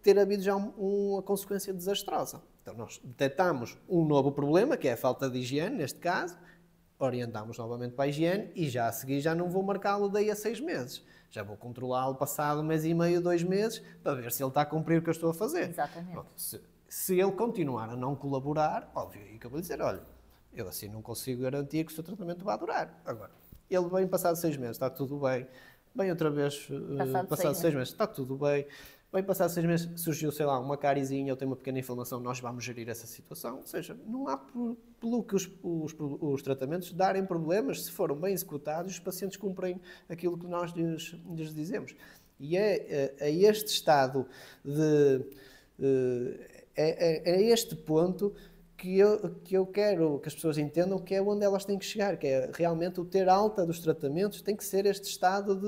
ter havido já uma consequência desastrosa. Então, nós detectamos um novo problema, que é a falta de higiene, neste caso, orientamos novamente para a higiene e já a seguir já não vou marcá-lo daí a 6 meses. Já vou controlá-lo passado 1 mês e meio, 2 meses, para ver se ele está a cumprir o que eu estou a fazer. Exatamente. Pronto, se ele continuar a não colaborar, óbvio, aí que eu vou dizer, olha, eu assim não consigo garantir que o seu tratamento vai durar. Agora, ele vem passado 6 meses, está tudo bem. Bem outra vez, passado 6 meses, está tudo bem. bem passado 6 meses, surgiu, sei lá, uma carizinha ou tem uma pequena inflamação, nós vamos gerir essa situação. Ou seja, não há pelo que os tratamentos darem problemas, se foram bem executados, os pacientes cumprem aquilo que nós lhes dizemos. E é este estado é este ponto que eu quero que as pessoas entendam que é onde elas têm que chegar, que é realmente o ter alta dos tratamentos, tem que ser este estado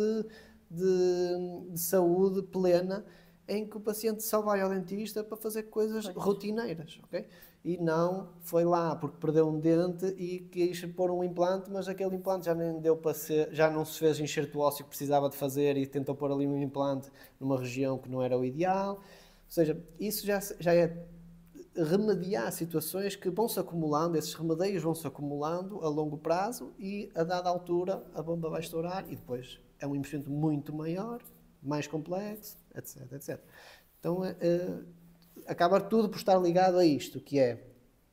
de saúde plena, em que o paciente só vai ao dentista para fazer coisas rotineiras, ok? E não foi lá porque perdeu um dente e quis pôr um implante, mas aquele implante já nem deu para ser, já não se fez enxerto ósseo que precisava de fazer e tentou pôr ali um implante numa região que não era o ideal. Ou seja, isso já é remediar situações que vão-se acumulando, esses remedeios vão-se acumulando a longo prazo e a dada altura a bomba vai estourar e depois é um investimento muito maior, mais complexo, etc, etc. Então, acaba tudo por estar ligado a isto, que é,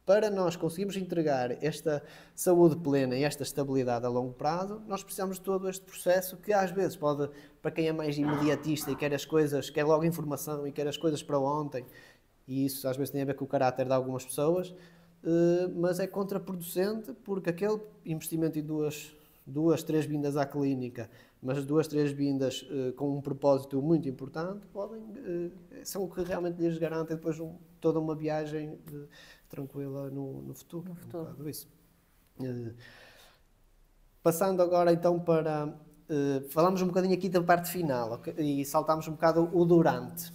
para nós conseguirmos entregar esta saúde plena e esta estabilidade a longo prazo, nós precisamos de todo este processo que às vezes pode, para quem é mais imediatista e quer as coisas, quer logo informação e quer as coisas para ontem, e isso às vezes tem a ver com o caráter de algumas pessoas, mas é contraproducente porque aquele investimento em duas, três vindas à clínica, mas 2, 3 vindas com um propósito muito importante, são o que realmente lhes garante depois toda uma viagem tranquila no futuro. No futuro. Um bocado isso. Passando agora então para... falamos um bocadinho aqui da parte final, okay? E saltamos um bocado o durante.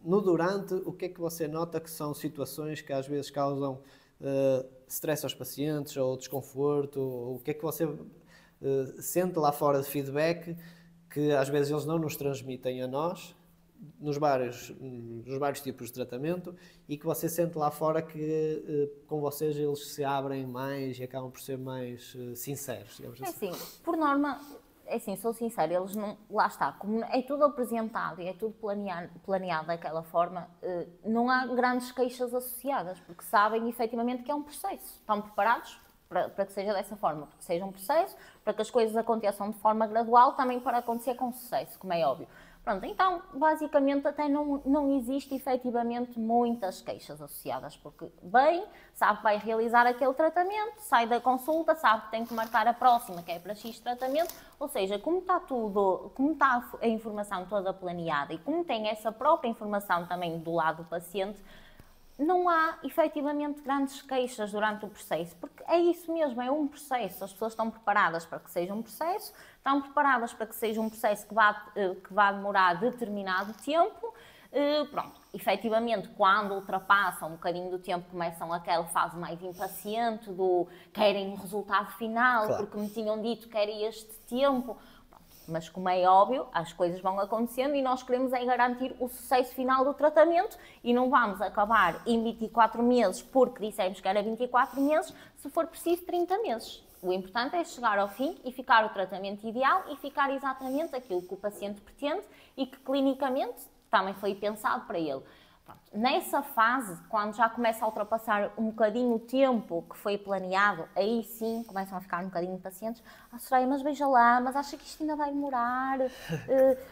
No durante, o que é que você nota que são situações que às vezes causam stress aos pacientes ou desconforto? Ou o que é que você sente lá fora de feedback que às vezes eles não nos transmitem a nós nos vários tipos de tratamento e que você sente lá fora que com vocês eles se abrem mais e acabam por ser mais sinceros, digamos assim? É assim, por norma, é assim, sou sincera, eles não, lá está, como é tudo apresentado e é tudo planeado daquela forma, não há grandes queixas associadas, porque sabem efetivamente que é um processo, estão preparados para que seja dessa forma, para que seja um processo, para que as coisas aconteçam de forma gradual, também para acontecer com sucesso, como é óbvio. Pronto, então, basicamente, até não existe efetivamente muitas queixas associadas, porque bem, sabe que vai realizar aquele tratamento, sai da consulta, sabe que tem que marcar a próxima, que é para X tratamento, ou seja, como está a informação toda planeada e como tem essa própria informação também do lado do paciente, não há efetivamente grandes queixas durante o processo, porque é isso mesmo, é um processo. As pessoas estão preparadas para que seja um processo, estão preparadas para que seja um processo que vá demorar determinado tempo. Pronto, efetivamente, quando ultrapassam um bocadinho do tempo, começam aquela fase mais impaciente do querem um resultado final, claro, porque me tinham dito que era este tempo. Mas, como é óbvio, as coisas vão acontecendo e nós queremos é garantir o sucesso final do tratamento e não vamos acabar em 24 meses porque dissemos que era 24 meses, se for preciso 30 meses. O importante é chegar ao fim e ficar o tratamento ideal e ficar exatamente aquilo que o paciente pretende e que clinicamente também foi pensado para ele. Pronto. Nessa fase, quando já começa a ultrapassar um bocadinho o tempo que foi planeado, aí sim começam a ficar um bocadinho impacientes. Soraya, mas veja lá, mas acha que isto ainda vai demorar?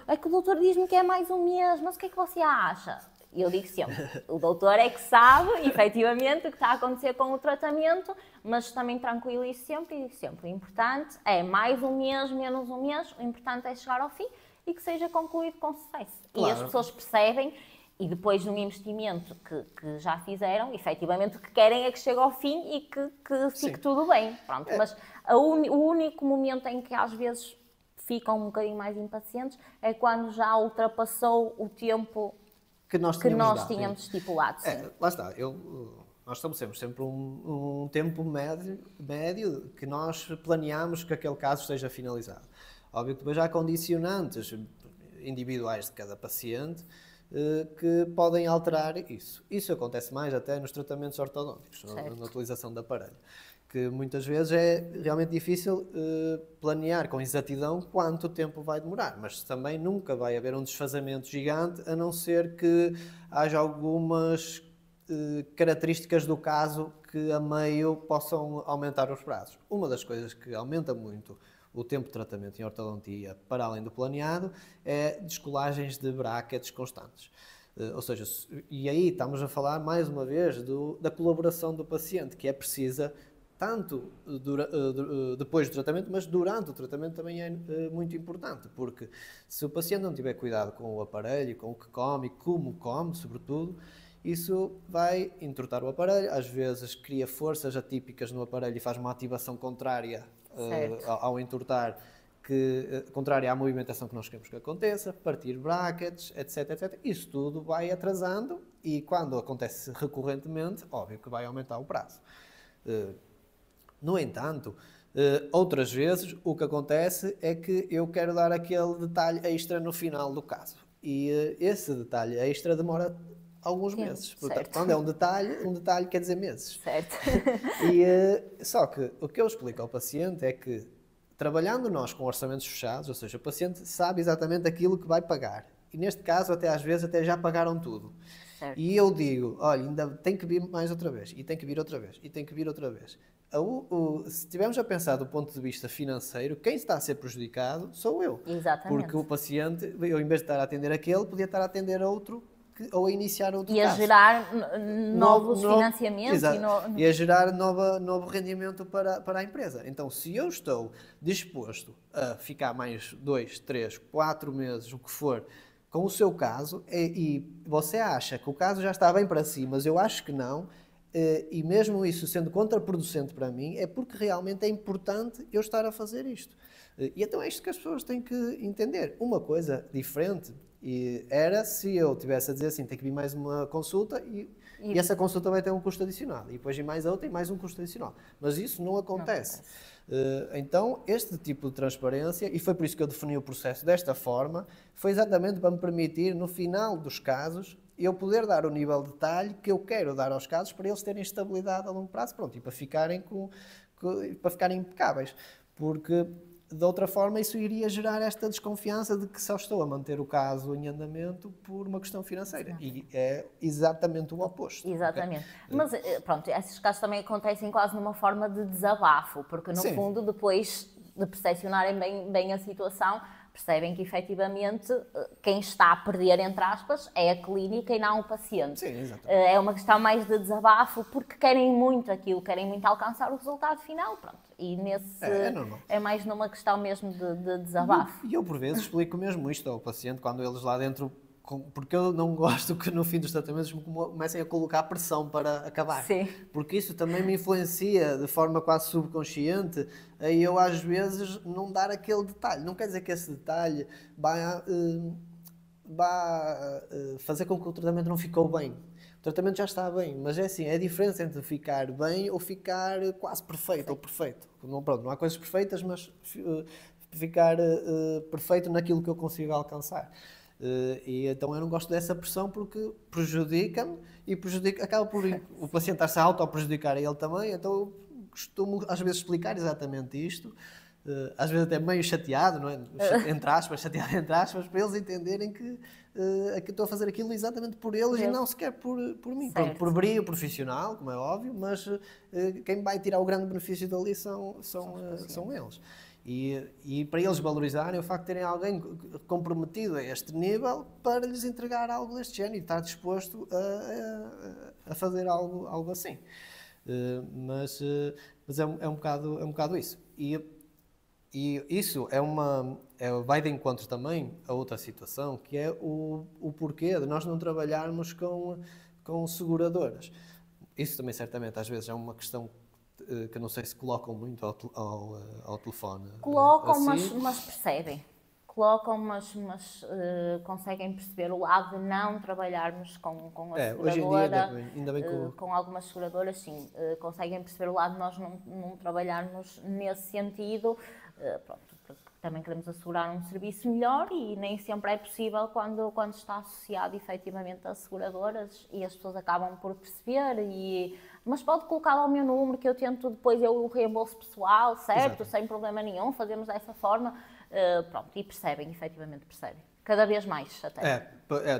É que o doutor diz-me que é mais um mês, mas o que é que você acha? E eu digo sempre, o doutor é que sabe, efetivamente, o que está a acontecer com o tratamento, mas também tranquilizo sempre e digo sempre, o importante é mais um mês, menos um mês, o importante é chegar ao fim e que seja concluído com sucesso. Claro. E as pessoas percebem. E depois de um investimento que já fizeram, efetivamente o que querem é que chegue ao fim e que fique tudo bem. Pronto, mas o único momento em que às vezes ficam um bocadinho mais impacientes é quando já ultrapassou o tempo que nós tínhamos estipulado. Lá está, nós estabelecemos sempre um tempo médio que nós planeamos que aquele caso esteja finalizado. Óbvio que depois há condicionantes individuais de cada paciente que podem alterar isso. Isso acontece mais até nos tratamentos ortodônticos, na utilização de aparelho, que muitas vezes é realmente difícil planear com exatidão quanto tempo vai demorar, mas também nunca vai haver um desfazamento gigante, a não ser que haja algumas características do caso que a meio possam aumentar os prazos. Uma das coisas que aumenta muito o tempo de tratamento em ortodontia para além do planeado é descolagens de brackets constantes. Ou seja, e aí estamos a falar mais uma vez da colaboração do paciente, que é precisa tanto depois do tratamento, mas durante o tratamento também é muito importante, porque se o paciente não tiver cuidado com o aparelho, com o que come, como come, sobretudo, isso vai entortar o aparelho, às vezes cria forças atípicas no aparelho e faz uma ativação contrária ao entortar, contrária à movimentação que nós queremos que aconteça, partir brackets, etc, etc. Isso tudo vai atrasando e quando acontece recorrentemente, óbvio que vai aumentar o prazo. No entanto, outras vezes o que acontece é que eu quero dar aquele detalhe extra no final do caso. E esse detalhe extra demora alguns meses. Portanto, quando é um detalhe quer dizer meses. Certo. Só que o que eu explico ao paciente é que, trabalhando nós com orçamentos fechados, ou seja, o paciente sabe exatamente aquilo que vai pagar. E neste caso, até às vezes, até já pagaram tudo. Certo. E eu digo, olha, ainda tem que vir mais outra vez, e tem que vir outra vez, e tem que vir outra vez. Se estivermos a pensar do ponto de vista financeiro, quem está a ser prejudicado sou eu. Exatamente. Porque o paciente, eu em vez de estar a atender aquele, podia estar a atender outro ou a iniciar outro caso. E a gerar novos financiamentos. E a gerar novo rendimento para a empresa. Então, se eu estou disposto a ficar mais 2, 3, 4 meses, o que for, com o seu caso, e você acha que o caso já está bem para si, mas eu acho que não, e mesmo isso sendo contraproducente para mim, é porque realmente é importante eu estar a fazer isto. E então é isto que as pessoas têm que entender. Uma coisa diferente era se eu tivesse a dizer assim, tem que vir mais uma consulta e essa consulta vai ter um custo adicional. E depois ir mais outra e mais um custo adicional. Mas isso não acontece. Então, este tipo de transparência, e foi por isso que eu defini o processo desta forma, foi exatamente para me permitir, no final dos casos, eu poder dar o nível de detalhe que eu quero dar aos casos para eles terem estabilidade a longo prazo, pronto, e para ficarem impecáveis. Porque, de outra forma, isso iria gerar esta desconfiança de que só estou a manter o caso em andamento por uma questão financeira. E é exatamente o oposto. Exatamente. Okay? Mas, pronto, esses casos também acontecem quase numa forma de desabafo, porque, no fundo, depois de percepcionarem bem a situação, percebem que, efetivamente, quem está a perder, entre aspas, é a clínica e não o paciente. Sim, exatamente. É uma questão mais de desabafo, porque querem muito aquilo, querem muito alcançar o resultado final, pronto. E nesse é mais numa questão mesmo de desabafo. E eu, por vezes, explico mesmo isto ao paciente, quando eles lá dentro... Porque eu não gosto que no fim dos tratamentos me comecem a colocar pressão para acabar. Sim. Porque isso também me influencia de forma quase subconsciente a eu às vezes não dar aquele detalhe. Não quer dizer que esse detalhe vá fazer com que o tratamento não ficou bem. O tratamento já está bem, mas é assim, é a diferença entre ficar bem ou ficar quase perfeito ou perfeito. Não há coisas perfeitas, mas ficar perfeito naquilo que eu consigo alcançar. E então eu não gosto dessa pressão porque prejudica-me e acaba por o paciente estar-se a auto-prejudicar a ele também, então eu costumo às vezes explicar exatamente isto, às vezes até meio chateado, não é? Chateado entre aspas, para eles entenderem que estou a fazer aquilo exatamente por eles e não sequer por mim, por brio profissional, como é óbvio, mas quem vai tirar o grande benefício dali são eles. E para eles valorizarem o facto de terem alguém comprometido a este nível para lhes entregar algo deste género e estar disposto a fazer algo assim. Mas é um bocado isso. E isso vai de encontro também a outra situação, que é o porquê de nós não trabalharmos com seguradoras. Isso também certamente às vezes é uma questão que não sei se colocam muito ao telefone. Colocam, assim. mas percebem. Colocam, mas conseguem perceber o lado de não trabalharmos com a seguradora. Hoje em dia, ainda bem com algumas seguradoras, sim, conseguem perceber o lado de nós não trabalharmos nesse sentido. Pronto, porque também queremos assegurar um serviço melhor e nem sempre é possível quando está associado efetivamente a seguradoras e as pessoas acabam por perceber mas pode colocar lá o meu número que eu tento depois o reembolso pessoal, certo? Exato. Sem problema nenhum, fazemos dessa forma, pronto, e percebem, efetivamente percebem. Cada vez mais, até.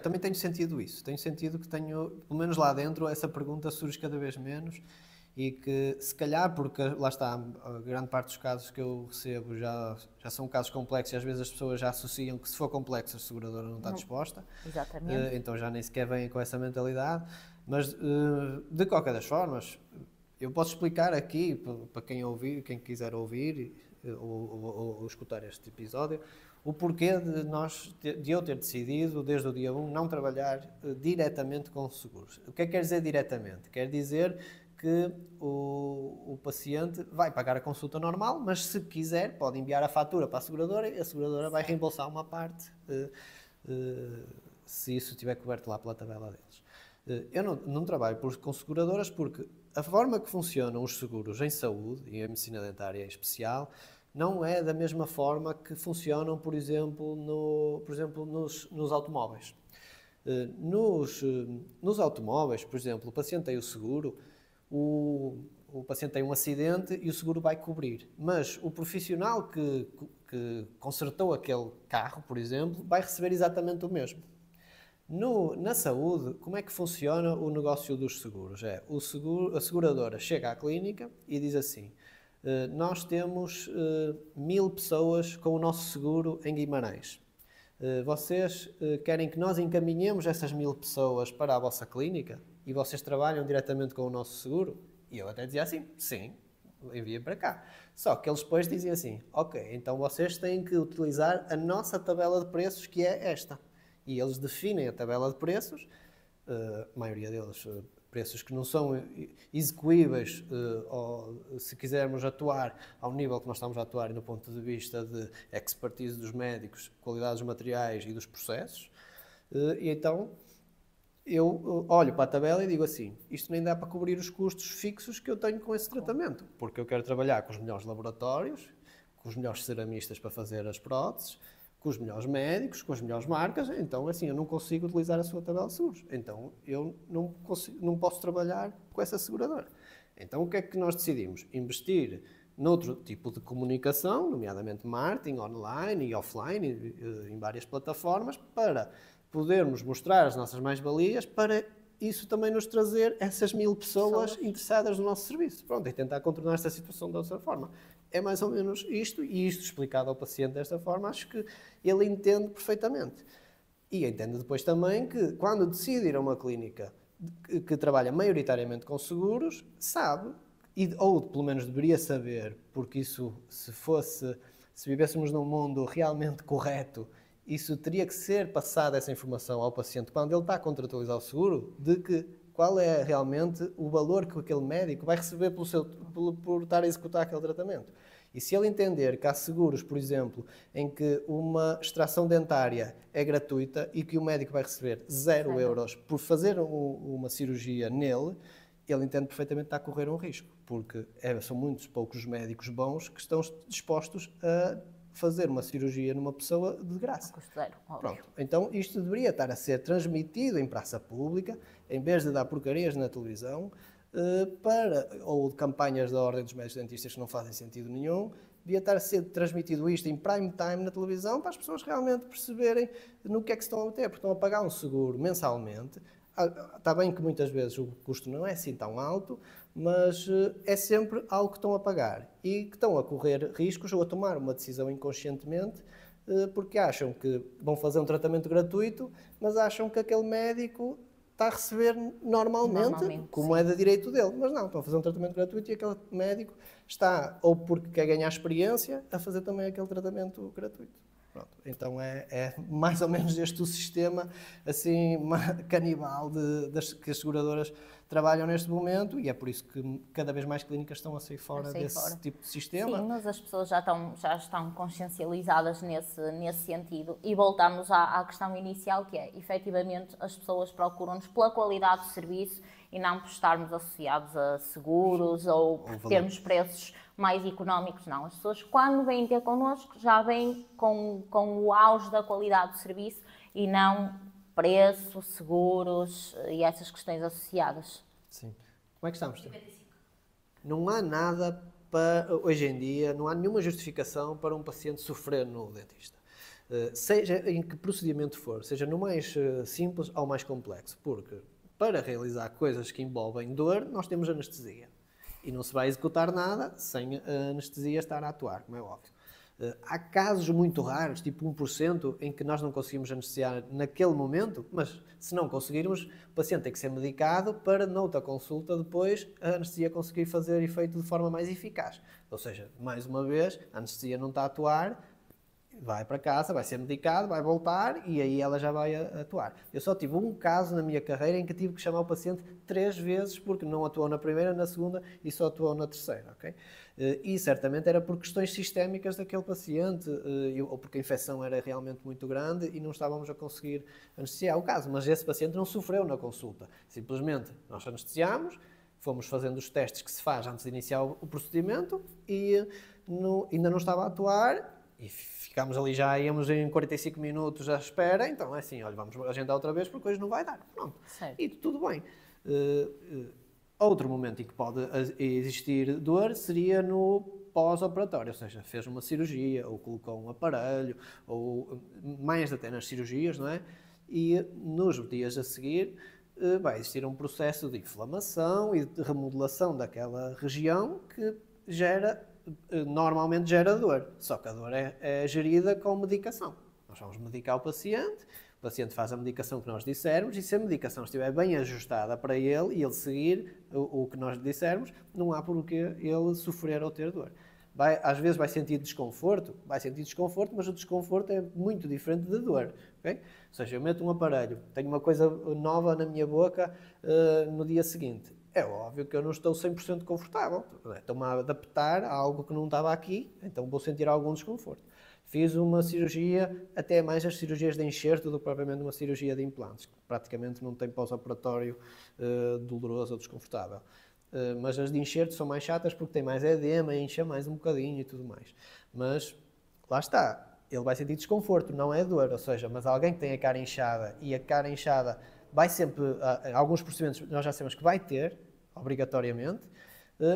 Também tenho sentido isso. Tenho sentido que pelo menos lá dentro, essa pergunta surge cada vez menos e que, se calhar, porque lá está, a grande parte dos casos que eu recebo já são casos complexos e às vezes as pessoas já associam que se for complexo a seguradora não está disposta. Exatamente. Então já nem sequer vêm com essa mentalidade. Mas, de qualquer das formas, eu posso explicar aqui, para quem ouvir, quem quiser ouvir ou escutar este episódio, o porquê de eu ter decidido, desde o dia 1, não trabalhar diretamente com seguros. O que é que quer dizer diretamente? Quer dizer que o paciente vai pagar a consulta normal, mas se quiser pode enviar a fatura para a seguradora e a seguradora vai reembolsar uma parte se isso estiver coberto lá pela tabela deles. Eu não trabalho com seguradoras porque a forma que funcionam os seguros em saúde e a medicina dentária em especial não é da mesma forma que funcionam, por exemplo, nos automóveis. Nos automóveis, por exemplo, o paciente tem o seguro, o paciente tem um acidente e o seguro vai cobrir. Mas o profissional que consertou aquele carro, por exemplo, vai receber exatamente o mesmo. Na saúde, como é que funciona o negócio dos seguros? A seguradora chega à clínica e diz assim: nós temos 1000 pessoas com o nosso seguro em Guimarães. Vocês querem que nós encaminhemos essas 1000 pessoas para a vossa clínica e vocês trabalham diretamente com o nosso seguro? E eu até dizia assim: sim, enviem para cá. Só que eles depois diziam assim: ok, então vocês têm que utilizar a nossa tabela de preços, que é esta. E eles definem a tabela de preços, a maioria deles preços que não são execuíveis, ou se quisermos atuar ao nível que nós estamos a atuar no ponto de vista de expertise dos médicos, qualidade dos materiais e dos processos. E então eu olho para a tabela e digo assim: isto nem dá para cobrir os custos fixos que eu tenho com esse tratamento, porque eu quero trabalhar com os melhores laboratórios, com os melhores ceramistas para fazer as próteses, com os melhores médicos, com as melhores marcas. Então, assim, eu não consigo utilizar a sua tabela de seguros. Então, eu não posso trabalhar com essa seguradora. Então, o que é que nós decidimos? Investir noutro tipo de comunicação, nomeadamente marketing, online e offline, em várias plataformas, para podermos mostrar as nossas mais-valias, para isso também nos trazer essas 1000 pessoas interessadas no nosso serviço. Pronto, e tentar contornar esta situação de outra forma. É mais ou menos isto, e isto explicado ao paciente desta forma, acho que ele entende perfeitamente. E entende depois também que, quando decide ir a uma clínica que trabalha maioritariamente com seguros, sabe, ou pelo menos deveria saber, porque isso, se vivêssemos num mundo realmente correto, isso teria que ser passada essa informação ao paciente quando ele está a contratualizar o seguro, de que qual é realmente o valor que aquele médico vai receber por estar a executar aquele tratamento. E se ele entender que há seguros, por exemplo, em que uma extração dentária é gratuita e que o médico vai receber 0 euros por fazer uma cirurgia nele, ele entende perfeitamente que está a correr um risco, porque são muitos poucos médicos bons que estão dispostos a fazer uma cirurgia numa pessoa de graça. Custo zero, óbvio. Pronto. Então isto deveria estar a ser transmitido em praça pública, em vez de dar porcarias na televisão, ou de campanhas da Ordem dos Médicos Dentistas que não fazem sentido nenhum. Devia estar a ser transmitido isto em prime time na televisão, para as pessoas realmente perceberem no que é que se estão a meter, porque estão a pagar um seguro mensalmente. Está bem que muitas vezes o custo não é assim tão alto, mas é sempre algo que estão a pagar e que estão a correr riscos ou a tomar uma decisão inconscientemente, porque acham que vão fazer um tratamento gratuito, mas acham que aquele médico está a receber normalmente como sim, é de direito dele. Mas não, estão a fazer um tratamento gratuito e aquele médico está, ou porque quer ganhar experiência, a fazer também aquele tratamento gratuito. Pronto. Então é mais ou menos este o sistema assim, canibal que as seguradoras trabalham neste momento, e é por isso que cada vez mais clínicas estão a sair fora desse tipo de sistema. Sim, mas as pessoas já estão consciencializadas nesse sentido. E voltamos à questão inicial, que é, efetivamente, as pessoas procuram-nos pela qualidade do serviço e não por estarmos associados a seguros ou por termos preços mais económicos. Não, as pessoas, quando vêm ter connosco, já vêm com o auge da qualidade do serviço e não preço, seguros e essas questões associadas. Sim. Como é que estamos? 55. Não há nada hoje em dia, não há nenhuma justificação para um paciente sofrer no dentista. Seja em que procedimento for, seja no mais simples ou mais complexo, porque para realizar coisas que envolvem dor, nós temos anestesia. E não se vai executar nada sem a anestesia estar a atuar, como é óbvio. Há casos muito raros, tipo 1%, em que nós não conseguimos anestesiar naquele momento, mas se não conseguirmos, o paciente tem que ser medicado para, noutra consulta, depois a anestesia conseguir fazer efeito de forma mais eficaz. Ou seja, mais uma vez, a anestesia não está a atuar, vai para casa, vai ser medicado, vai voltar e aí ela já vai atuar. Eu só tive um caso na minha carreira em que tive que chamar o paciente 3 vezes porque não atuou na primeira, na segunda e só atuou na terceira, ok? E certamente era por questões sistémicas daquele paciente ou porque a infecção era realmente muito grande e não estávamos a conseguir anestesiar o caso. Mas esse paciente não sofreu na consulta. Simplesmente nós anestesiámos, fomos fazendo os testes que se faz antes de iniciar o procedimento e ainda não estava a atuar. E ficámos ali, já íamos em 45 minutos à espera, então é assim, olha, vamos agendar outra vez porque hoje não vai dar. Pronto. Certo. E tudo bem. Outro momento em que pode existir dor seria no pós-operatório, ou seja, fez uma cirurgia, ou colocou um aparelho, ou mais até nas cirurgias, não é? E nos dias a seguir vai existir um processo de inflamação e de remodelação daquela região que normalmente gera dor, só que a dor é gerida com medicação. Nós vamos medicar o paciente faz a medicação que nós dissermos e se a medicação estiver bem ajustada para ele e ele seguir o que nós lhe dissermos, não há por que ele sofrer ou ter dor. Às vezes vai sentir desconforto, mas o desconforto é muito diferente da dor. Okay? Ou seja, eu meto um aparelho, tenho uma coisa nova na minha boca no dia seguinte. É óbvio que eu não estou 100% confortável. Estou-me a adaptar a algo que não estava aqui, então vou sentir algum desconforto. Fiz uma cirurgia, até mais as cirurgias de enxerto do que propriamente uma cirurgia de implantes, que praticamente não tem pós-operatório doloroso ou desconfortável. Mas as de enxerto são mais chatas porque tem mais edema, incha mais um bocadinho e tudo mais. Mas, lá está, ele vai sentir desconforto, não é dor. Ou seja, mas alguém que tem a cara inchada e a cara inchada vai sempre, alguns procedimentos nós já sabemos que vai ter, obrigatoriamente,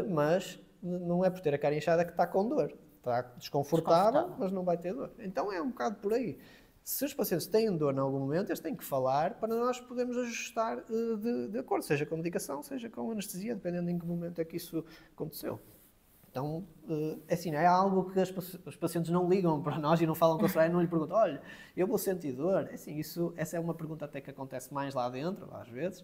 mas não é por ter a cara inchada que está com dor. Está desconfortável, mas não vai ter dor. Então é um bocado por aí. Se os pacientes têm dor em algum momento, eles têm que falar para nós podermos ajustar de acordo, seja com medicação, seja com anestesia, dependendo em que momento é que isso aconteceu. Então, é assim, é algo que os pacientes não ligam para nós e não falam com a Soraya e não lhe perguntam, olha, eu vou sentir dor? É assim, essa é uma pergunta até que acontece mais lá dentro, às vezes,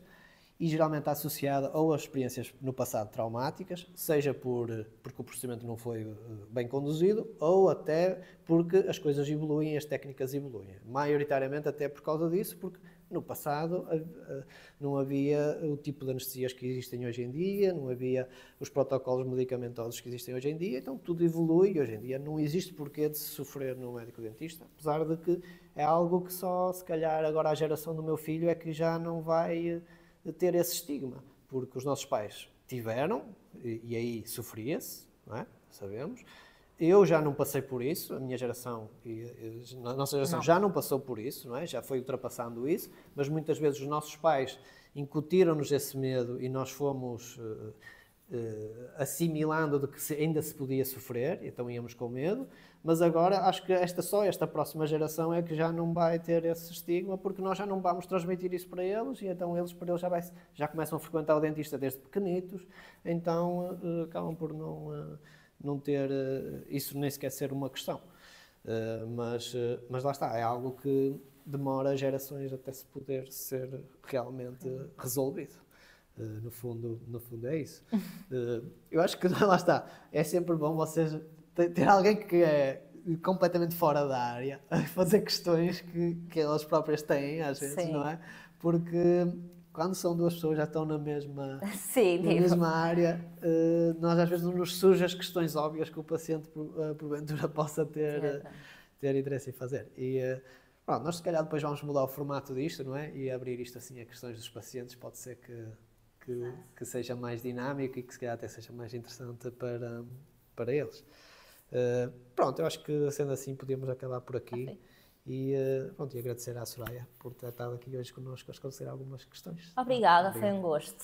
e geralmente está associada ou a experiências no passado traumáticas, seja porque o procedimento não foi bem conduzido, ou até porque as coisas evoluem, as técnicas evoluem. Maioritariamente até por causa disso, porque no passado não havia o tipo de anestesias que existem hoje em dia, não havia os protocolos medicamentosos que existem hoje em dia, então tudo evolui e hoje em dia não existe porquê de se sofrer no médico-dentista, apesar de que é algo que só, se calhar, agora a geração do meu filho é que já não vai ter esse estigma, porque os nossos pais tiveram, e aí sofria-se, não é? Sabemos. Eu já não passei por isso, a minha geração, a nossa geração já não passou por isso, não é? Já foi ultrapassando isso, mas muitas vezes os nossos pais incutiram-nos esse medo e nós fomos assimilando de que ainda se podia sofrer, então íamos com medo, mas agora acho que esta próxima geração é que já não vai ter esse estigma, porque nós já não vamos transmitir isso para eles, e então eles já começam a frequentar o dentista desde pequenitos, então acabam por não ter isso nem sequer ser uma questão. Mas lá está, é algo que demora gerações até se poder ser realmente resolvido. No fundo é isso. Eu acho que lá está, é sempre bom vocês ter alguém que é completamente fora da área a fazer questões que elas próprias têm às vezes, sim, não é? Porque quando são duas pessoas já estão na mesma, sim, na mesma área, nós às vezes não nos surge as questões óbvias que o paciente porventura possa ter interesse em fazer. E pronto, nós se calhar depois vamos mudar o formato disto, não é? E abrir isto assim a questões dos pacientes, pode ser que seja mais dinâmico e que se calhar até seja mais interessante para eles. Pronto, eu acho que sendo assim podíamos acabar por aqui. Okay. E agradecer à Soraya por ter estado aqui hoje connosco a esclarecer algumas questões. Obrigada, foi um gosto.